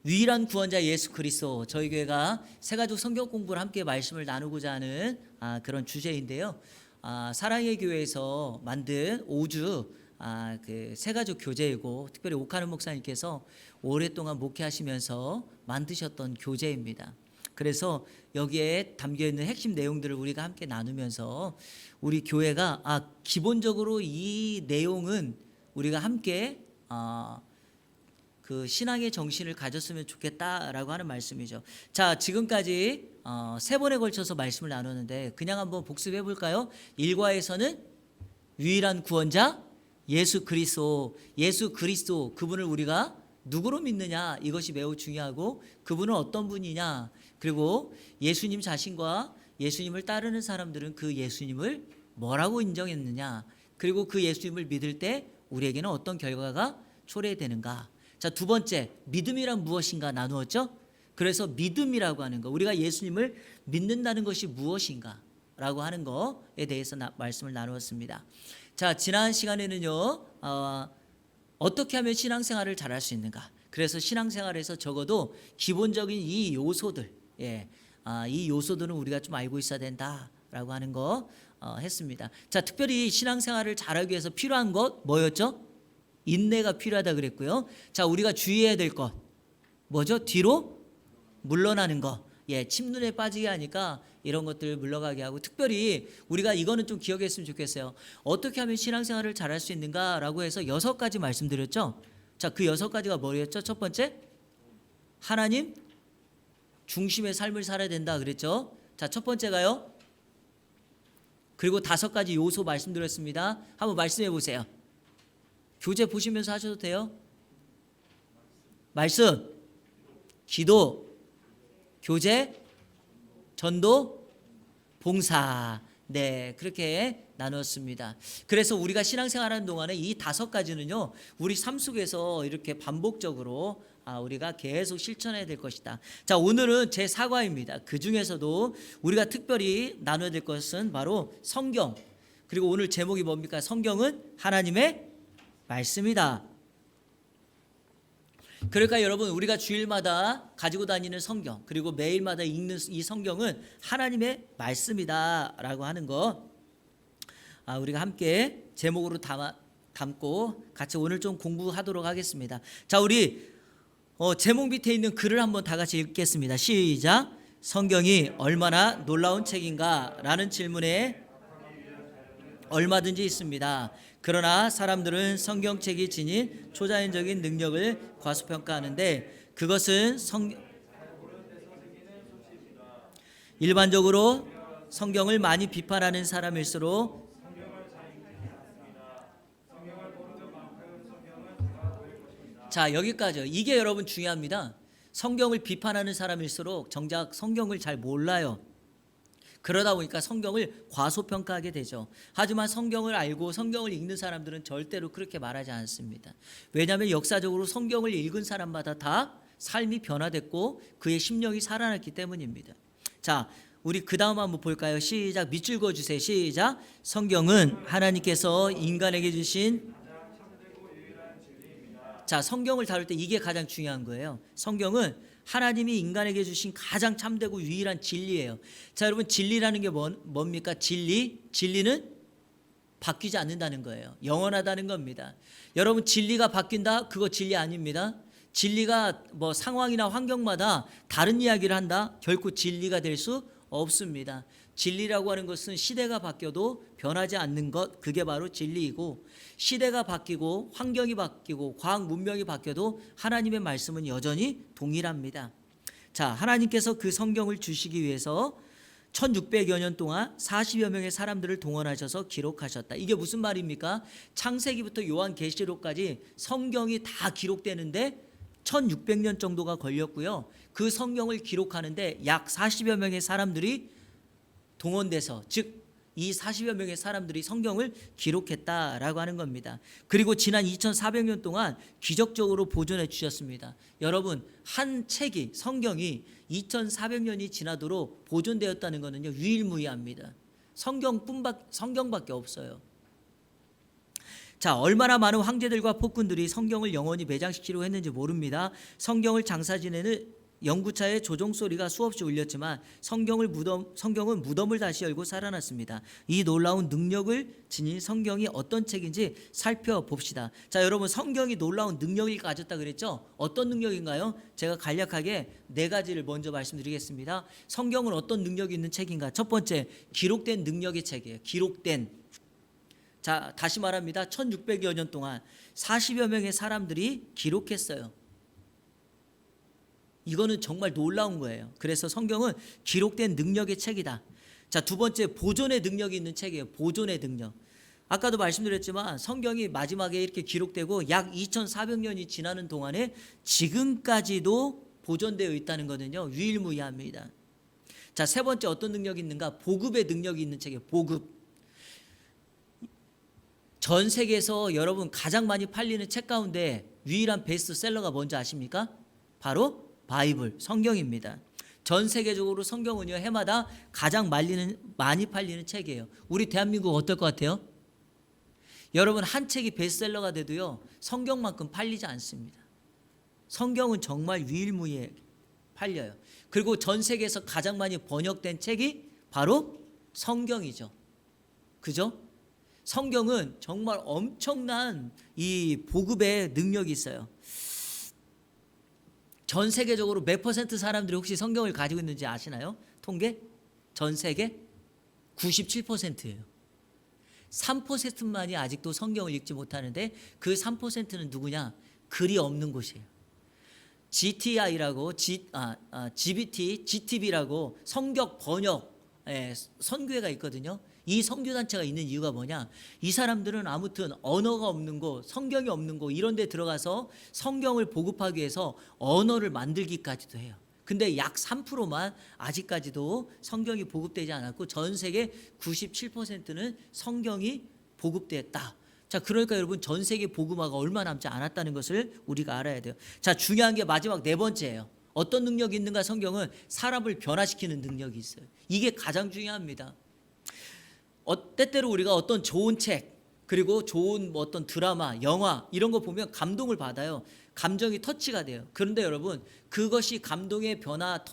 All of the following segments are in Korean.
유일한 구원자 예수 그리스도, 저희 교회가 새가족 성경 공부를 함께 말씀을 나누고자 하는 그런 주제인데요. 사랑의 교회에서 만든 5주 그 새가족 교재이고, 특별히 옥하는 목사님께서 오랫동안 목회하시면서 만드셨던 교재입니다. 그래서 여기에 담겨 있는 핵심 내용들을 우리가 함께 나누면서 우리 교회가 기본적으로 이 내용은 우리가 함께 그 신앙의 정신을 가졌으면 좋겠다라고 하는 말씀이죠. 자, 지금까지 3번에 걸쳐서 말씀을 나눴는데 그냥 한번 복습해 볼까요? 1과에서는 유일한 구원자 예수 그리스도 그분을 우리가 누구로 믿느냐, 이것이 매우 중요하고, 그분은 어떤 분이냐, 그리고 예수님 자신과 예수님을 따르는 사람들은 그 예수님을 뭐라고 인정했느냐, 그리고 그 예수님을 믿을 때 우리에게는 어떤 결과가 초래되는가. 자, 두 번째, 믿음이란 무엇인가 나누었죠. 그래서 믿음이라고 하는 거, 우리가 예수님을 믿는다는 것이 무엇인가 라고 하는 거에 대해서 말씀을 나누었습니다. 자, 지난 시간에는요, 어떻게 하면 신앙생활을 잘할 수 있는가. 그래서 신앙생활에서 적어도 기본적인 이 요소들, 이 요소들은 우리가 좀 알고 있어야 된다라고 하는 거 했습니다. 자, 특별히 신앙생활을 잘하기 위해서 필요한 것 뭐였죠? 인내가 필요하다 그랬고요. 자, 우리가 주의해야 될 것 뭐죠? 뒤로 물러나는 거. 침눈에 빠지게 하니까 이런 것들 물러가게 하고, 특별히 우리가 이거는 좀 기억했으면 좋겠어요. 어떻게 하면 신앙생활을 잘할 수 있는가라고 해서 6가지 말씀드렸죠. 자, 그 6가지가 뭐였죠? 첫 번째, 하나님 중심의 삶을 살아야 된다 그랬죠. 자, 첫 번째가요. 그리고 5가지 요소 말씀드렸습니다. 한번 말씀해 보세요. 교재 보시면서 하셔도 돼요. 말씀, 기도, 교제, 전도, 봉사. 네, 그렇게 나눴습니다. 그래서 우리가 신앙생활하는 동안에 이 5가지는요, 우리 삶 속에서 이렇게 반복적으로 우리가 계속 실천해야 될 것이다. 자, 오늘은 제 4과입니다. 그 중에서도 우리가 특별히 나눠야 될 것은 바로 성경. 그리고 오늘 제목이 뭡니까? 성경은 하나님의 말씀이다. 그러니까 여러분, 우리가 주일마다 가지고 다니는 성경, 그리고 매일마다 읽는 이 성경은 하나님의 말씀이다라고 하는 거 우리가 함께 제목으로 담고 같이 오늘 좀 공부하도록 하겠습니다. 자, 우리 제목 밑에 있는 글을 한번 다 같이 읽겠습니다. 시작. 성경이 얼마나 놀라운 책인가 라는 질문에 얼마든지 있습니다. 그러나 사람들은 성경책이 지닌 초자연적인 능력을 과소평가하는데, 그것은 일반적으로 성경을 많이 비판하는 사람일수록 자, 여기까지요. 이게 여러분 중요합니다. 성경을 비판하는 사람일수록 정작 성경을 잘 몰라요. 그러다 보니까 성경을 과소평가하게 되죠. 하지만 성경을 알고 성경을 읽는 사람들은 절대로 그렇게 말하지 않습니다. 왜냐하면 역사적으로 성경을 읽은 사람마다 다 삶이 변화됐고 그의 심령이 살아났기 때문입니다. 자, 우리 그 다음 한번 볼까요? 시작. 밑줄 그어주세요. 시작. 성경은 하나님께서 인간에게 주신, 자, 성경을 다룰 때 이게 가장 중요한 거예요. 성경은 하나님이 인간에게 주신 가장 참되고 유일한 진리예요. 자, 여러분, 진리라는 게 뭡니까? 진리는 바뀌지 않는다는 거예요. 영원하다는 겁니다. 여러분, 진리가 바뀐다? 그거 진리 아닙니다. 진리가 뭐 상황이나 환경마다 다른 이야기를 한다? 결코 진리가 될 수 없습니다. 진리라고 하는 것은 시대가 바뀌어도 변하지 않는 것, 그게 바로 진리이고, 시대가 바뀌고 환경이 바뀌고 과학 문명이 바뀌어도 하나님의 말씀은 여전히 동일합니다. 자, 하나님께서 그 성경을 주시기 위해서 1600여 년 동안 40여 명의 사람들을 동원하셔서 기록하셨다. 이게 무슨 말입니까? 창세기부터 요한계시록까지 성경이 다 기록되는데 1600년 정도가 걸렸고요. 그 성경을 기록하는데 약 40여 명의 사람들이 동원돼서, 즉 이 40여 명의 사람들이 성경을 기록했다라고 하는 겁니다. 그리고 지난 2400년 동안 기적적으로 보존해 주셨습니다. 여러분, 한 책이, 성경이 2400년이 지나도록 보존되었다는 것은요, 유일무이합니다. 성경밖에 없어요. 자, 얼마나 많은 황제들과 폭군들이 성경을 영원히 매장시키려고 했는지 모릅니다. 성경을 장사 지내는 연구차의 조종 소리가 수없이 울렸지만 성경은 무덤을 다시 열고 살아났습니다. 이 놀라운 능력을 지닌 성경이 어떤 책인지 살펴봅시다. 자, 여러분, 성경이 놀라운 능력을 가졌다 그랬죠? 어떤 능력인가요? 제가 간략하게 네 가지를 먼저 말씀드리겠습니다. 성경은 어떤 능력이 있는 책인가? 첫 번째, 기록된 능력의 책이에요. 기록된. 자, 다시 말합니다. 1600여 년 동안 40여 명의 사람들이 기록했어요. 이거는 정말 놀라운 거예요. 그래서 성경은 기록된 능력의 책이다. 자, 두 번째, 보존의 능력이 있는 책이에요. 보존의 능력. 아까도 말씀드렸지만 성경이 마지막에 이렇게 기록되고 약 2400년이 지나는 동안에 지금까지도 보존되어 있다는 것은요, 유일무이합니다. 자, 세 번째, 어떤 능력이 있는가? 보급의 능력이 있는 책이에요. 보급. 전 세계에서 여러분 가장 많이 팔리는 책 가운데 유일한 베스트셀러가 뭔지 아십니까? 바로 바이블, 성경입니다. 전 세계적으로 성경은요, 해마다 가장 많이 팔리는 책이에요. 우리 대한민국 어떨 것 같아요? 여러분, 한 책이 베스트셀러가 돼도요, 성경만큼 팔리지 않습니다. 성경은 정말 유일무이하게 팔려요. 그리고 전 세계에서 가장 많이 번역된 책이 바로 성경이죠. 그죠? 성경은 정말 엄청난 이 보급의 능력이 있어요. 전 세계적으로 몇 퍼센트 사람들이 혹시 성경을 가지고 있는지 아시나요? 통계? 전 세계 97%예요. 3%만이 아직도 성경을 읽지 못하는데 그 3%는 누구냐? 글이 없는 곳이에요. GTI라고 GTB라고 성경 번역 선교회가 있거든요. 이 선교단체가 있는 이유가 뭐냐? 이 사람들은 아무튼 언어가 없는 곳, 성경이 없는 곳 이런 데 들어가서 성경을 보급하기 위해서 언어를 만들기까지도 해요. 근데 약 3%만 아직까지도 성경이 보급되지 않았고 전 세계 97%는 성경이 보급됐다. 자, 그러니까 여러분, 전 세계 복음화가 얼마 남지 않았다는 것을 우리가 알아야 돼요. 자, 중요한 게 마지막 네 번째예요. 어떤 능력이 있는가? 성경은 사람을 변화시키는 능력이 있어요. 이게 가장 중요합니다. 때때로 우리가 어떤 좋은 책, 그리고 좋은 어떤 드라마, 영화 이런 거 보면 감동을 받아요. 감정이 터치가 돼요. 그런데 여러분, 그것이 감동의 변화,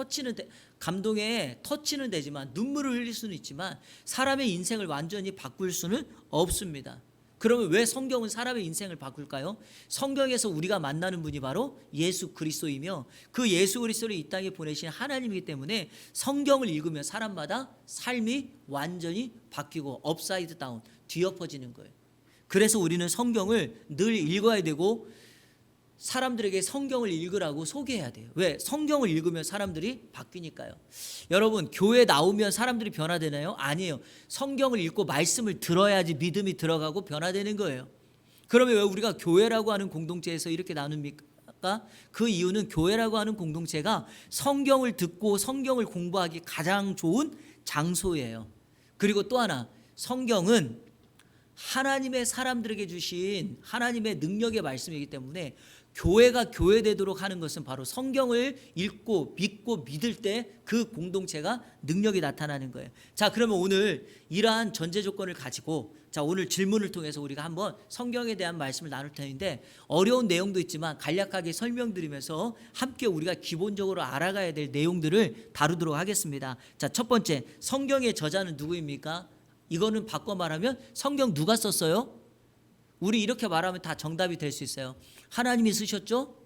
감동의 터치는 되지만, 눈물을 흘릴 수는 있지만 사람의 인생을 완전히 바꿀 수는 없습니다. 그러면 왜 성경은 사람의 인생을 바꿀까요? 성경에서 우리가 만나는 분이 바로 예수 그리스도이며 그 예수 그리스도를 이 땅에 보내신 하나님이기 때문에 성경을 읽으면 사람마다 삶이 완전히 바뀌고 업사이드 다운, 뒤엎어지는 거예요. 그래서 우리는 성경을 늘 읽어야 되고 사람들에게 성경을 읽으라고 소개해야 돼요. 왜? 성경을 읽으면 사람들이 바뀌니까요. 여러분, 교회 나오면 사람들이 변화되나요? 아니에요. 성경을 읽고 말씀을 들어야지 믿음이 들어가고 변화되는 거예요. 그러면 왜 우리가 교회라고 하는 공동체에서 이렇게 나눕니까? 그 이유는 교회라고 하는 공동체가 성경을 듣고 성경을 공부하기 가장 좋은 장소예요. 그리고 또 하나, 성경은 하나님의 사람들에게 주신 하나님의 능력의 말씀이기 때문에 교회가 교회되도록 하는 것은 바로 성경을 읽고 믿고 믿을 때 그 공동체가 능력이 나타나는 거예요. 자, 그러면 오늘 이러한 전제 조건을 가지고 오늘 질문을 통해서 우리가 한번 성경에 대한 말씀을 나눌 텐데 어려운 내용도 있지만 간략하게 설명드리면서 함께 우리가 기본적으로 알아가야 될 내용들을 다루도록 하겠습니다. 자, 첫 번째, 성경의 저자는 누구입니까? 이거는 바꿔 말하면 성경 누가 썼어요? 우리 이렇게 말하면 다 정답이 될 수 있어요. 하나님이 쓰셨죠?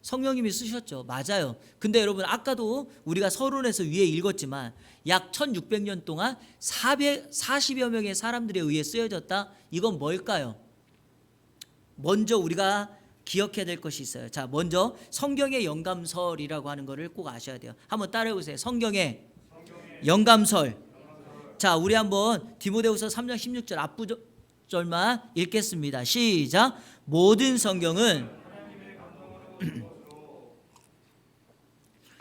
성령님이 쓰셨죠? 맞아요. 근데 여러분, 아까도 우리가 서론에서 위에 읽었지만 약 1600년 동안 440여 명의 사람들에 의해 쓰여졌다. 이건 뭘까요? 먼저 우리가 기억해야 될 것이 있어요. 자, 먼저 성경의 영감설이라고 하는 것을 꼭 아셔야 돼요. 한번 따라해 보세요. 성경의 영감설. 자, 우리 한번 디모데후서 3장 16절 앞부절만 읽겠습니다. 시작. 모든 성경은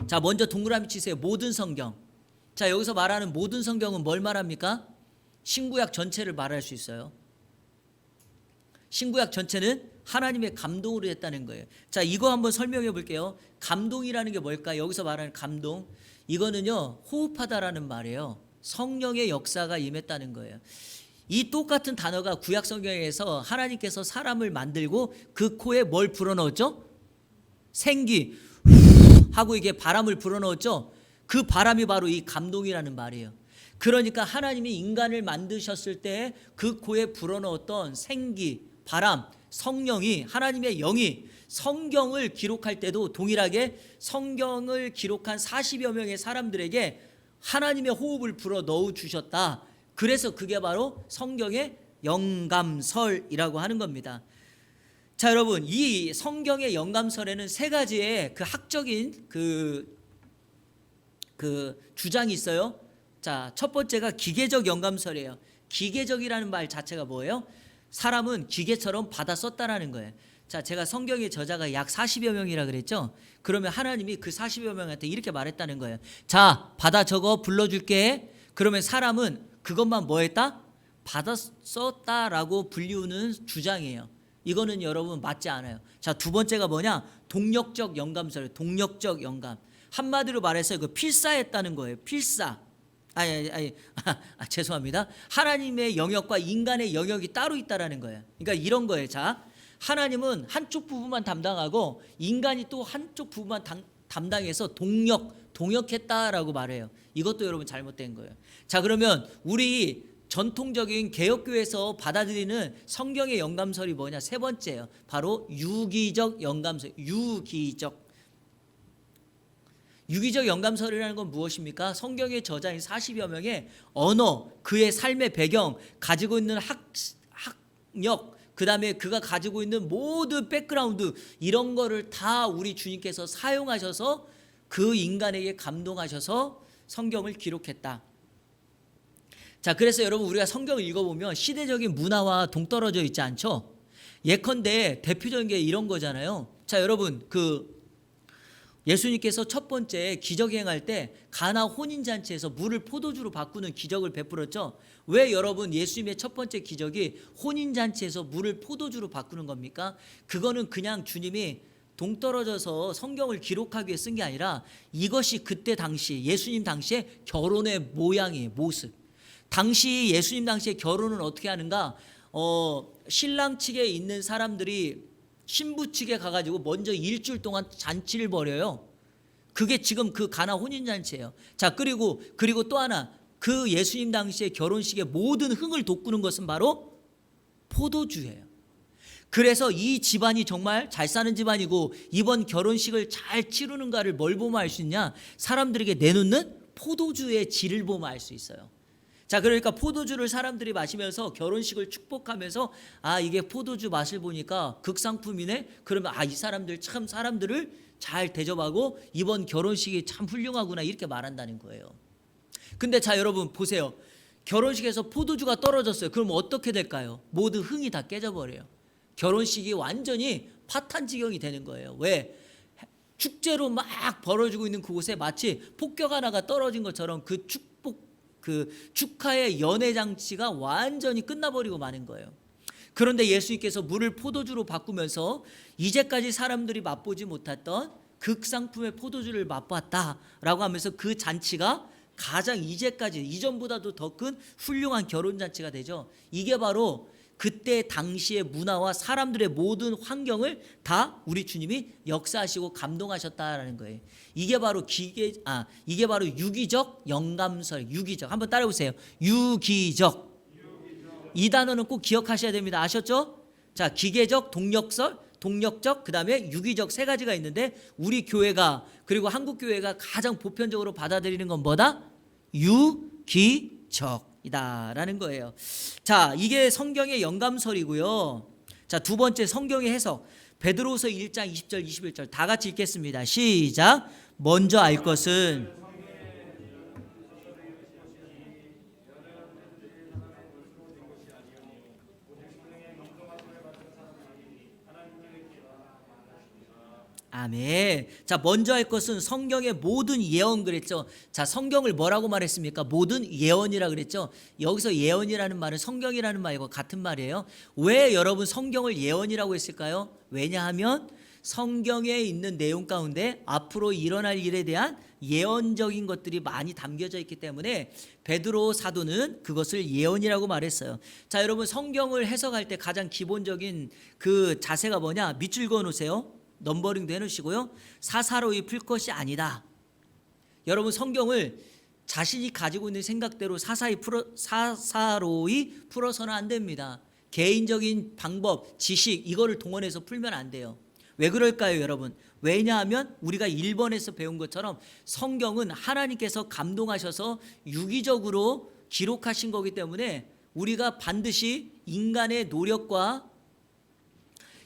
자, 먼저 동그라미 치세요. 모든 성경. 자, 여기서 말하는 모든 성경은 뭘 말합니까? 신구약 전체를 말할 수 있어요. 신구약 전체는 하나님의 감동으로 했다는 거예요. 자, 이거 한번 설명해 볼게요. 감동이라는 게 뭘까? 여기서 말하는 감동, 이거는요, 호흡하다라는 말이에요. 성령의 역사가 임했다는 거예요. 이 똑같은 단어가 구약 성경에서 하나님께서 사람을 만들고 그 코에 뭘 불어넣었죠? 생기 하고 이게 바람을 불어넣었죠. 그 바람이 바로 이 감동이라는 말이에요. 그러니까 하나님이 인간을 만드셨을 때 그 코에 불어넣었던 생기, 바람, 성령이, 하나님의 영이 성경을 기록할 때도 동일하게 성경을 기록한 40여 명의 사람들에게 하나님의 호흡을 불어 넣어 주셨다. 그래서 그게 바로 성경의 영감설이라고 하는 겁니다. 자, 여러분, 이 성경의 영감설에는 세 가지의 그 학적인 그 주장이 있어요. 자, 첫 번째가 기계적 영감설이에요. 기계적이라는 말 자체가 뭐예요? 사람은 기계처럼 받아 썼다라는 거예요. 자, 제가 성경의 저자가 약 40여 명이라 그랬죠. 그러면 하나님이 그 40여 명한테 이렇게 말했다는 거예요. 자, 받아 적어 불러줄게. 그러면 사람은 그것만 뭐 했다? 받아 썼다라고 불리우는 주장이에요. 이거는 여러분 맞지 않아요. 자, 두 번째가 뭐냐? 동력적 영감설, 동력적 영감. 한마디로 말해서 그 필사했다는 거예요. 필사. 죄송합니다. 하나님의 영역과 인간의 영역이 따로 있다라는 거예요. 그러니까 이런 거예요. 자, 하나님은 한쪽 부분만 담당하고 인간이 또 한쪽 부분만 담당해서 동역했다라고 말해요. 이것도 여러분 잘못된 거예요. 자, 그러면 우리 전통적인 개혁교회에서 받아들이는 성경의 영감설이 뭐냐? 세 번째예요. 바로 유기적 영감설. 유기적 영감설이라는 건 무엇입니까? 성경의 저자인 40여 명의 언어, 그의 삶의 배경, 가지고 있는 학력, 그 다음에 그가 가지고 있는 모든 백그라운드, 이런 거를 다 우리 주님께서 사용하셔서 그 인간에게 감동하셔서 성경을 기록했다. 자, 그래서 여러분 우리가 성경을 읽어보면 시대적인 문화와 동떨어져 있지 않죠? 예컨대 대표적인 게 이런 거잖아요. 자, 여러분 예수님께서 첫 번째 기적 행할 때 가나 혼인잔치에서 물을 포도주로 바꾸는 기적을 베풀었죠. 왜 여러분 예수님의 첫 번째 기적이 혼인잔치에서 물을 포도주로 바꾸는 겁니까? 그거는 그냥 주님이 동떨어져서 성경을 기록하기 위해 쓴 게 아니라 이것이 그때 당시 예수님 당시의 결혼의 모양이에요. 모습. 당시 예수님 당시의 결혼은 어떻게 하는가? 신랑 측에 있는 사람들이 신부 측에 가가지고 먼저 일주일 동안 잔치를 벌여요. 그게 지금 그 가나 혼인잔치예요. 자, 그리고 또 하나, 그 예수님 당시의 결혼식의 모든 흥을 돋구는 것은 바로 포도주예요. 그래서 이 집안이 정말 잘 사는 집안이고 이번 결혼식을 잘 치르는가를 뭘 보면 알 수 있냐? 사람들에게 내놓는 포도주의 질을 보면 알 수 있어요. 자, 그러니까 포도주를 사람들이 마시면서 결혼식을 축복하면서 이게 포도주 맛을 보니까 극상품이네. 그러면 이 사람들 참 사람들을 잘 대접하고 이번 결혼식이 참 훌륭하구나 이렇게 말한다는 거예요. 근데 자, 여러분 보세요. 결혼식에서 포도주가 떨어졌어요. 그럼 어떻게 될까요? 모든 흥이 다 깨져버려요. 결혼식이 완전히 파탄지경이 되는 거예요. 왜? 축제로 막 벌어지고 있는 그곳에 마치 폭격 하나가 떨어진 것처럼 그 축하의 연회 장치가 완전히 끝나버리고 마는 거예요. 그런데 예수님께서 물을 포도주로 바꾸면서 이제까지 사람들이 맛보지 못했던 극상품의 포도주를 맛봤다라고 하면서 그 잔치가 가장 이제까지 이전보다도 더 큰 훌륭한 결혼잔치가 되죠. 이게 바로 그때 당시의 문화와 사람들의 모든 환경을 다 우리 주님이 역사하시고 감동하셨다라는 거예요. 이게 바로 유기적 영감설. 유기적. 한번 따라 보세요. 유기적. 이 단어는 꼭 기억하셔야 됩니다. 아셨죠? 자, 기계적, 동력적, 그다음에 유기적 세 가지가 있는데 우리 교회가 그리고 한국 교회가 가장 보편적으로 받아들이는 건 뭐다? 유기적. 이다라는 거예요. 자, 이게 성경의 영감설이고요. 자, 두 번째 성경의 해석. 베드로서 1장 20절 21절 다 같이 읽겠습니다. 시작. 먼저 알 것은 아멘. 자, 먼저 할 것은 성경의 모든 예언 그랬죠. 자, 성경을 뭐라고 말했습니까? 모든 예언이라 그랬죠. 여기서 예언이라는 말은 성경이라는 말과 같은 말이에요. 왜 여러분 성경을 예언이라고 했을까요? 왜냐하면 성경에 있는 내용 가운데 앞으로 일어날 일에 대한 예언적인 것들이 많이 담겨져 있기 때문에 베드로 사도는 그것을 예언이라고 말했어요. 자, 여러분 성경을 해석할 때 가장 기본적인 그 자세가 뭐냐? 밑줄 그어 놓으세요. 넘버링도 해놓으시고요. 사사로이 풀 것이 아니다. 여러분 성경을 자신이 가지고 있는 생각대로 사사로이 풀어서는 안 됩니다. 개인적인 방법, 지식 이거를 동원해서 풀면 안 돼요. 왜 그럴까요, 여러분? 왜냐하면 우리가 1번에서 배운 것처럼 성경은 하나님께서 감동하셔서 유기적으로 기록하신 거기 때문에 우리가 반드시 인간의 노력과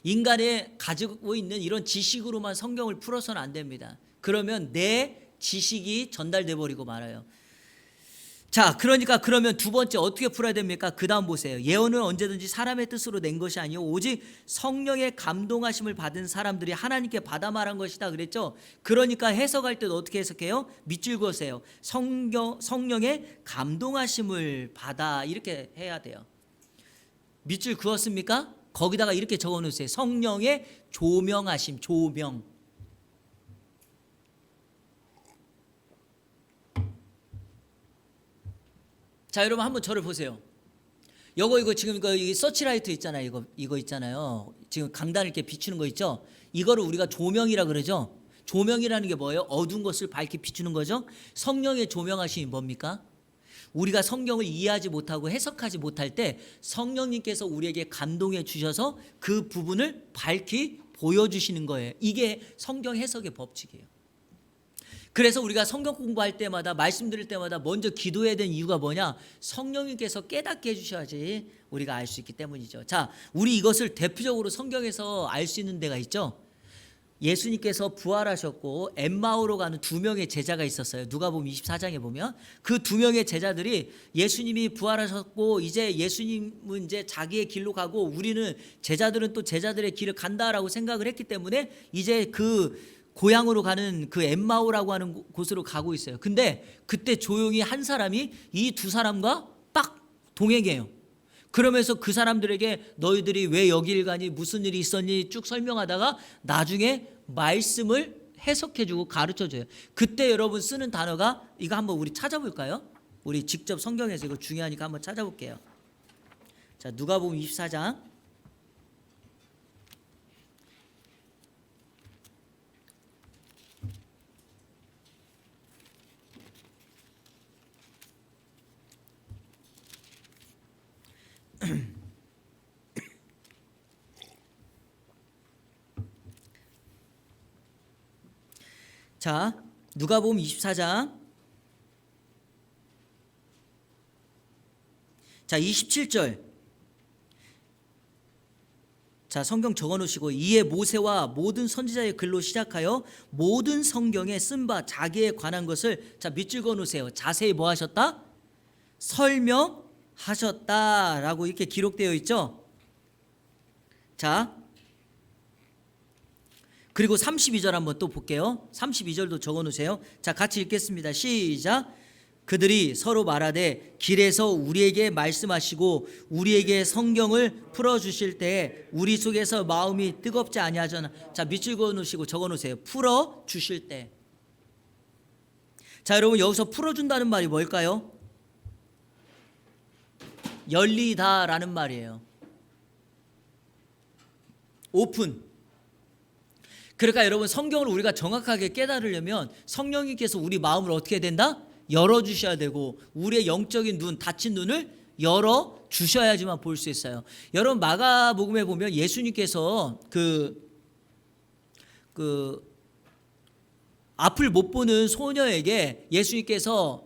인간의 가지고 있는 이런 지식으로만 성경을 풀어서는 안 됩니다. 그러면 내 지식이 전달돼 버리고 말아요. 자, 그러니까 그러면 두 번째 어떻게 풀어야 됩니까? 그 다음 보세요. 예언은 언제든지 사람의 뜻으로 낸 것이 아니요 오직 성령의 감동하심을 받은 사람들이 하나님께 받아 말한 것이다 그랬죠. 그러니까 해석할 때도 어떻게 해석해요? 밑줄 그으세요. 성령의 감동하심을 받아 이렇게 해야 돼요. 밑줄 그었습니까? 거기다가 이렇게 적어 놓으세요. 성령의 조명하심, 조명. 자, 여러분 한번 저를 보세요. 이거 지금 이 서치라이트 있잖아요. 이거 있잖아요. 지금 강단을 이렇게 비추는 거 있죠. 이거를 우리가 조명이라 그러죠. 조명이라는 게 뭐예요? 어두운 것을 밝게 비추는 거죠. 성령의 조명하심이 뭡니까? 우리가 성경을 이해하지 못하고 해석하지 못할 때 성령님께서 우리에게 감동해 주셔서 그 부분을 밝히 보여주시는 거예요. 이게 성경 해석의 법칙이에요. 그래서 우리가 성경 공부할 때마다 말씀 드릴 때마다 먼저 기도해야 되는 이유가 뭐냐? 성령님께서 깨닫게 해주셔야지 우리가 알 수 있기 때문이죠. 자, 우리 이것을 대표적으로 성경에서 알 수 있는 데가 있죠. 예수님께서 부활하셨고 엠마오로 가는 두 명의 제자가 있었어요. 누가복음 24장에 보면 그 두 명의 제자들이 예수님이 부활하셨고 이제 예수님은 이제 자기의 길로 가고 우리는 제자들은 또 제자들의 길을 간다라고 생각을 했기 때문에 이제 그 고향으로 가는 그 엠마오라고 하는 곳으로 가고 있어요. 근데 그때 조용히 한 사람이 이 두 사람과 딱 동행해요. 그러면서 그 사람들에게 너희들이 왜 여길 가니 무슨 일이 있었니 쭉 설명하다가 나중에 말씀을 해석해주고 가르쳐줘요. 그때 여러분 쓰는 단어가 이거 한번 우리 찾아볼까요? 우리 직접 성경에서 이거 중요하니까 한번 찾아볼게요. 자, 누가복음 24장 자, 누가복음 24장 자 27절. 자, 성경 적어 놓으시고 이에 모세와 모든 선지자의 글로 시작하여 모든 성경에 쓴 바 자기에 관한 것을 자 밑줄 그어 놓으세요. 자세히 뭐 하셨다? 설명하셨다라고 이렇게 기록되어 있죠. 자, 그리고 32절 한번 또 볼게요. 32절도 적어 놓으세요. 자, 같이 읽겠습니다. 시작. 그들이 서로 말하되 길에서 우리에게 말씀하시고 우리에게 성경을 풀어주실 때에 우리 속에서 마음이 뜨겁지 아니하잖아. 자, 밑줄 그어 놓으시고 적어 놓으세요. 풀어주실 때. 자, 여러분 여기서 풀어준다는 말이 뭘까요? 열리다라는 말이에요. 오픈. 그러니까 여러분 성경을 우리가 정확하게 깨달으려면 성령님께서 우리 마음을 어떻게 해야 된다? 열어주셔야 되고 우리의 영적인 눈, 닫힌 눈을 열어주셔야지만 볼 수 있어요. 여러분 마가복음에 보면 예수님께서 앞을 못 보는 소녀에게 예수님께서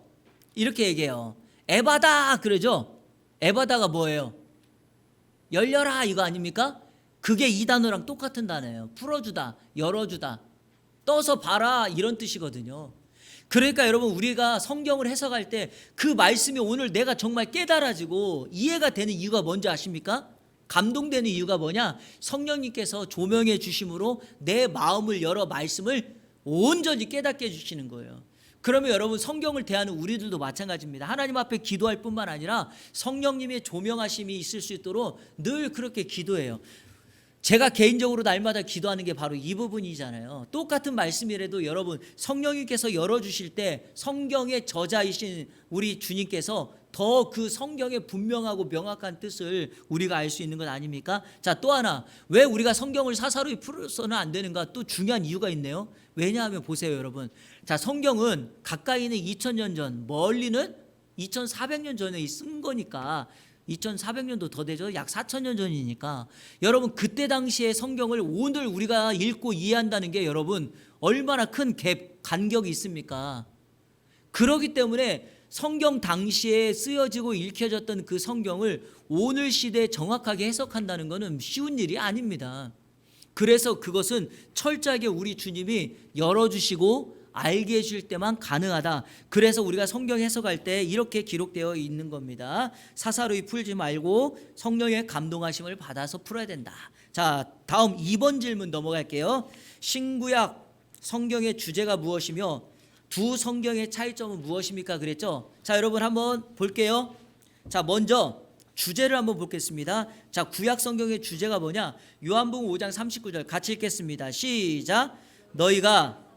이렇게 얘기해요. 에바다 그러죠. 에바다가 뭐예요? 열려라 이거 아닙니까? 그게 이 단어랑 똑같은 단어예요. 풀어주다, 열어주다, 떠서 봐라 이런 뜻이거든요. 그러니까 여러분 우리가 성경을 해석할 때 그 말씀이 오늘 내가 정말 깨달아지고 이해가 되는 이유가 뭔지 아십니까? 감동되는 이유가 뭐냐? 성령님께서 조명해 주심으로 내 마음을 열어 말씀을 온전히 깨닫게 해주시는 거예요. 그러면 여러분 성경을 대하는 우리들도 마찬가지입니다. 하나님 앞에 기도할 뿐만 아니라 성령님의 조명하심이 있을 수 있도록 늘 그렇게 기도해요. 제가 개인적으로 날마다 기도하는 게 바로 이 부분이잖아요. 똑같은 말씀이라도 여러분 성령님께서 열어주실 때 성경의 저자이신 우리 주님께서 더 그 성경의 분명하고 명확한 뜻을 우리가 알 수 있는 것 아닙니까? 자, 또 하나, 왜 우리가 성경을 사사로이 풀어서는 안 되는가? 또 중요한 이유가 있네요. 왜냐하면 보세요, 여러분. 자, 성경은 가까이는 2000년 전, 멀리는 2400년 전에 쓴 거니까 2400년도 더 되죠. 약 4000년 전이니까 여러분 그때 당시의 성경을 오늘 우리가 읽고 이해한다는 게 여러분 얼마나 큰 갭, 간격이 있습니까? 그렇기 때문에 성경 당시에 쓰여지고 읽혀졌던 그 성경을 오늘 시대에 정확하게 해석한다는 것은 쉬운 일이 아닙니다. 그래서 그것은 철저하게 우리 주님이 열어주시고 알게 해줄 때만 가능하다. 그래서 우리가 성경 해석할 때 이렇게 기록되어 있는 겁니다. 사사로이 풀지 말고 성령의 감동하심을 받아서 풀어야 된다. 자, 다음 2번 질문 넘어갈게요. 신구약 성경의 주제가 무엇이며 두 성경의 차이점은 무엇입니까? 그랬죠. 자, 여러분 한번 볼게요. 자, 먼저 주제를 한번 보겠습니다. 자, 구약 성경의 주제가 뭐냐? 요한복음 5장 39절 같이 읽겠습니다. 시작. 너희가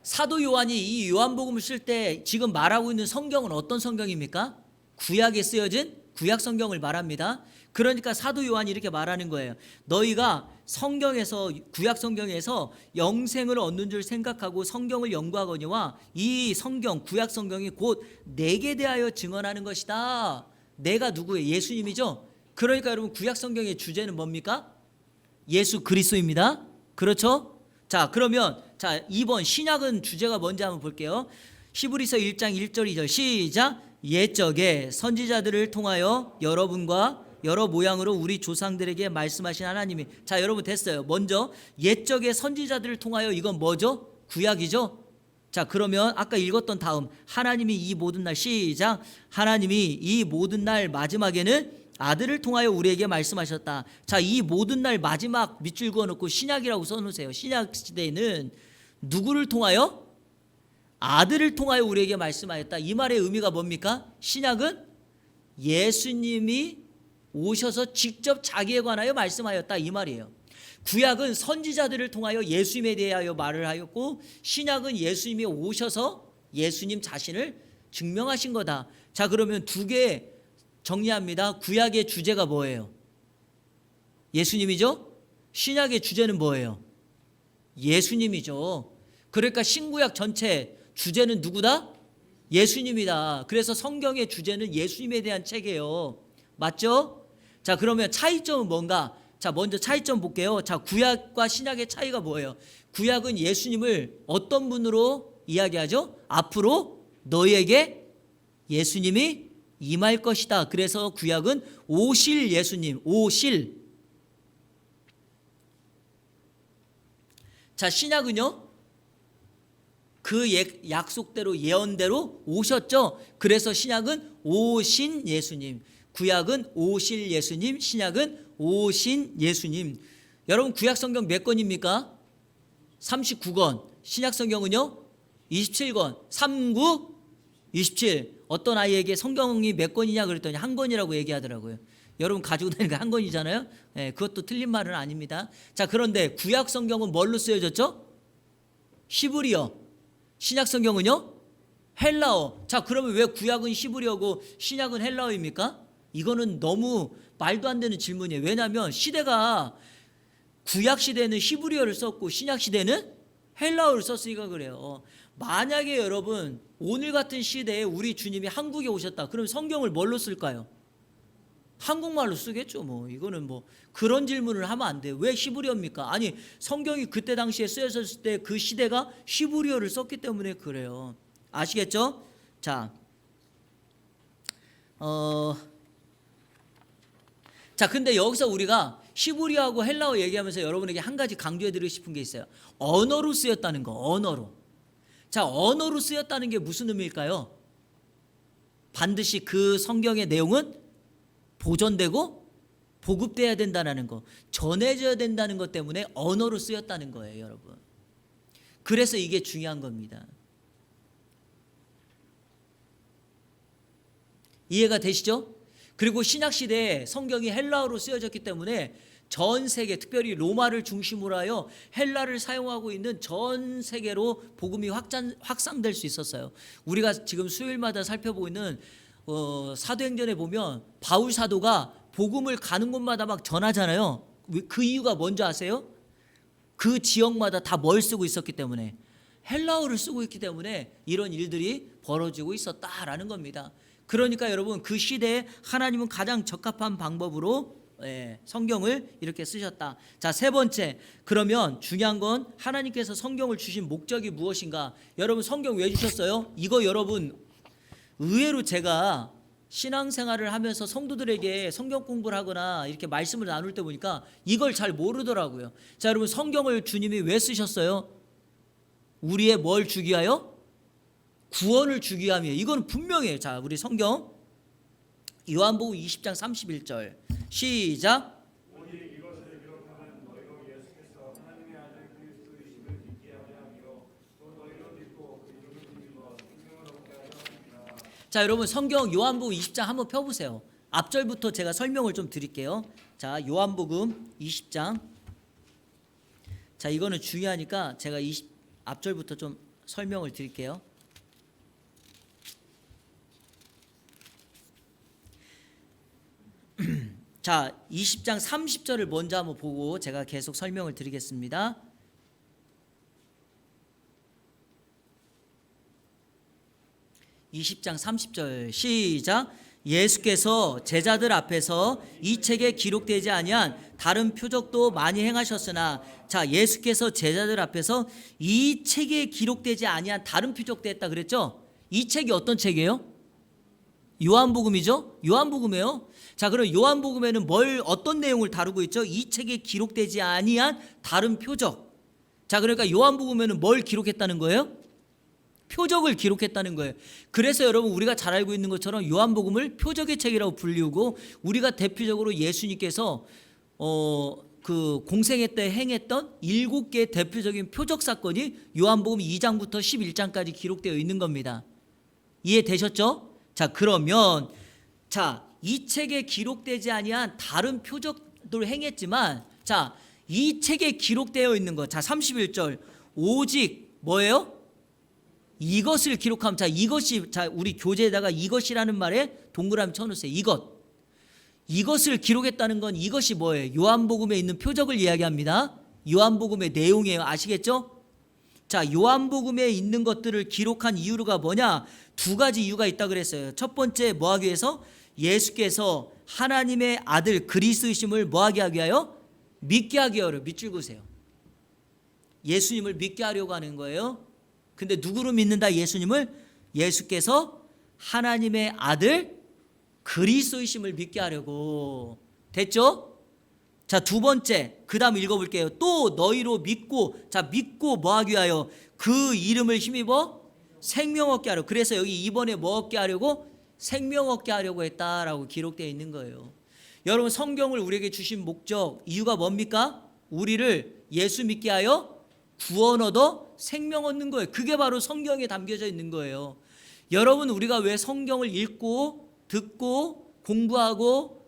사도 요한이 이 요한복음을 쓸 때 지금 말하고 있는 성경은 어떤 성경입니까? 구약에 쓰여진 구약 성경을 말합니다. 그러니까 사도 요한이 이렇게 말하는 거예요. 너희가 성경에서 구약 성경에서 영생을 얻는 줄 생각하고 성경을 연구하거니와 이 성경 구약 성경이 곧 내게 대하여 증언하는 것이다. 내가 누구예요? 예수님이죠. 그러니까 여러분 구약 성경의 주제는 뭡니까? 예수 그리스도입니다. 그렇죠? 자, 그러면 자 2번 신약은 주제가 뭔지 한번 볼게요. 히브리서 1장 1절 2절 시작. 옛적에 선지자들을 통하여 여러분과 여러 모양으로 우리 조상들에게 말씀하신 하나님이. 자, 여러분 됐어요. 먼저 옛적의 선지자들을 통하여 이건 뭐죠? 구약이죠. 자, 그러면 아까 읽었던 다음 하나님이 이 모든 날 시작. 하나님이 이 모든 날 마지막에는 아들을 통하여 우리에게 말씀하셨다. 자, 이 모든 날 마지막 밑줄 그어놓고 신약이라고 써놓으세요. 신약 시대에는 누구를 통하여? 아들을 통하여 우리에게 말씀하였다. 이 말의 의미가 뭡니까? 신약은 예수님이 오셔서 직접 자기에 관하여 말씀하였다 이 말이에요. 구약은 선지자들을 통하여 예수님에 대하여 말을 하였고 신약은 예수님이 오셔서 예수님 자신을 증명하신 거다. 자, 그러면 두 개 정리합니다. 구약의 주제가 뭐예요? 예수님이죠? 신약의 주제는 뭐예요? 예수님이죠. 그러니까 신구약 전체 주제는 누구다? 예수님이다. 그래서 성경의 주제는 예수님에 대한 책이에요. 맞죠? 자, 그러면 차이점은 뭔가? 자, 먼저 차이점 볼게요. 자, 구약과 신약의 차이가 뭐예요? 구약은 예수님을 어떤 분으로 이야기하죠? 앞으로 너희에게 예수님이 임할 것이다. 그래서 구약은 오실 예수님, 오실. 자, 신약은요? 그 약속대로 예언대로 오셨죠. 그래서 신약은 오신 예수님, 구약은 오실 예수님, 신약은 오신 예수님. 여러분 구약 성경 몇 권입니까? 39권. 신약 성경은요? 27권. 39, 27. 어떤 아이에게 성경이 몇 권이냐 그랬더니 한 권이라고 얘기하더라고요. 여러분 가지고 다니는 거 한 권이잖아요. 네, 그것도 틀린 말은 아닙니다. 자, 그런데 구약 성경은 뭘로 쓰여졌죠? 히브리어. 신약 성경은요? 헬라어. 자, 그러면 왜 구약은 히브리어고 신약은 헬라어입니까? 이거는 너무 말도 안 되는 질문이에요. 왜냐하면 시대가 구약 시대는 히브리어를 썼고 신약 시대는 헬라어를 썼으니까 그래요. 만약에 여러분 오늘 같은 시대에 우리 주님이 한국에 오셨다. 그럼 성경을 뭘로 쓸까요? 한국말로 쓰겠죠. 뭐 이거는 뭐 그런 질문을 하면 안 돼요. 왜 히브리어입니까? 아니 성경이 그때 당시에 쓰여졌을 때 그 시대가 히브리어를 썼기 때문에 그래요. 아시겠죠? 자, 자, 근데 여기서 우리가 히브리어하고 헬라어 얘기하면서 여러분에게 한 가지 강조해드리고 싶은 게 있어요. 언어로 쓰였다는 거, 언어로. 자, 언어로 쓰였다는 게 무슨 의미일까요? 반드시 그 성경의 내용은 보존되고 보급돼야 된다는 거, 전해져야 된다는 것 때문에 언어로 쓰였다는 거예요, 여러분. 그래서 이게 중요한 겁니다. 이해가 되시죠? 그리고 신약 시대에 성경이 헬라어로 쓰여졌기 때문에 전 세계, 특별히 로마를 중심으로 하여 헬라를 사용하고 있는 전 세계로 복음이 확산될 수 있었어요. 우리가 지금 수요일마다 살펴보고 있는 사도행전에 보면 바울 사도가 복음을 가는 곳마다 막 전하잖아요. 그 이유가 뭔지 아세요? 그 지역마다 다 뭘 쓰고 있었기 때문에, 헬라어를 쓰고 있기 때문에 이런 일들이 벌어지고 있었다라는 겁니다. 그러니까 여러분, 그 시대에 하나님은 가장 적합한 방법으로 성경을 이렇게 쓰셨다. 자, 세 번째, 그러면 중요한 건 하나님께서 성경을 주신 목적이 무엇인가? 여러분, 성경 왜 주셨어요? 이거 여러분, 의외로 제가 신앙생활을 하면서 성도들에게 성경 공부를 하거나 이렇게 말씀을 나눌 때 보니까 이걸 잘 모르더라고요. 자, 여러분, 성경을 주님이 왜 쓰셨어요? 우리의 뭘 주기 위하여? 구원을 주기 위함이에요. 이건 분명해요. 자, 우리 성경 요한복음 20장 31절 시작. 자, 여러분, 성경 요한복음 20장 한번 펴보세요. 앞절부터 제가 설명을 좀 드릴게요. 자, 요한복음 20장. 자, 이거는 중요하니까 제가 앞절부터 좀 설명을 드릴게요. 자, 20장 30절을 먼저 한번 보고 제가 계속 설명을 드리겠습니다. (20장 30절) 시작. 예수께서 제자들 앞에서 이 책에 기록되지 아니한 다른 표적도 많이 행하셨으나, 자, 예수께서 제자들 앞에서 이 책에 기록되지 아니한 다른 표적도 했다 그랬죠? 이 책이 어떤 책이에요? 요한복음이죠? 요한복음이에요. 자, 그럼 요한복음에는 어떤 내용을 다루고 있죠? 이 책에 기록되지 아니한 다른 표적. 자, 그러니까 요한복음에는 뭘 기록했다는 거예요? 표적을 기록했다는 거예요. 그래서 여러분, 우리가 잘 알고 있는 것처럼 요한복음을 표적의 책이라고 불리우고, 우리가 대표적으로 예수님께서 그 공생애 때 행했던 7개의 대표적인 표적 사건이 요한복음 2장부터 11장까지 기록되어 있는 겁니다. 이해되셨죠? 자, 그러면 이 책에 기록되지 아니한 다른 표적들을 행했지만, 자, 이 책에 기록되어 있는 것, 자, 31절 오직 뭐예요? 이것을 기록하면, 자, 이것이, 자, 우리 교재에다가 이것이라는 말에 동그라미 쳐놓으세요. 이것을 기록했다는 건 이것이 뭐예요? 요한복음에 있는 표적을 이야기합니다. 요한복음의 내용이에요. 아시겠죠? 자, 요한복음에 있는 것들을 기록한 이유가 뭐냐? 두 가지 이유가 있다 그랬어요. 첫 번째, 뭐하기 위해서? 예수께서 하나님의 아들 그리스도이심을 뭐하게 하기 위하여? 믿게 하기 위하여. 밑줄 그으세요. 예수님을 믿게 하려고 하는 거예요. 근데 누구로 믿는다? 예수님을? 예수께서 하나님의 아들 그리스도이심을 믿게 하려고. 됐죠? 자, 두 번째, 그 다음 읽어볼게요. 또 너희로 믿고, 자, 믿고 뭐하기 위하여? 그 이름을 힘입어 생명 얻게 하려고. 그래서 여기 이번에 뭐 얻게 하려고? 생명 얻게 하려고 했다라고 기록되어 있는 거예요. 여러분, 성경을 우리에게 주신 목적, 이유가 뭡니까? 우리를 예수 믿게 하여 구원 얻어 생명 얻는 거예요. 그게 바로 성경에 담겨져 있는 거예요. 여러분, 우리가 왜 성경을 읽고 듣고 공부하고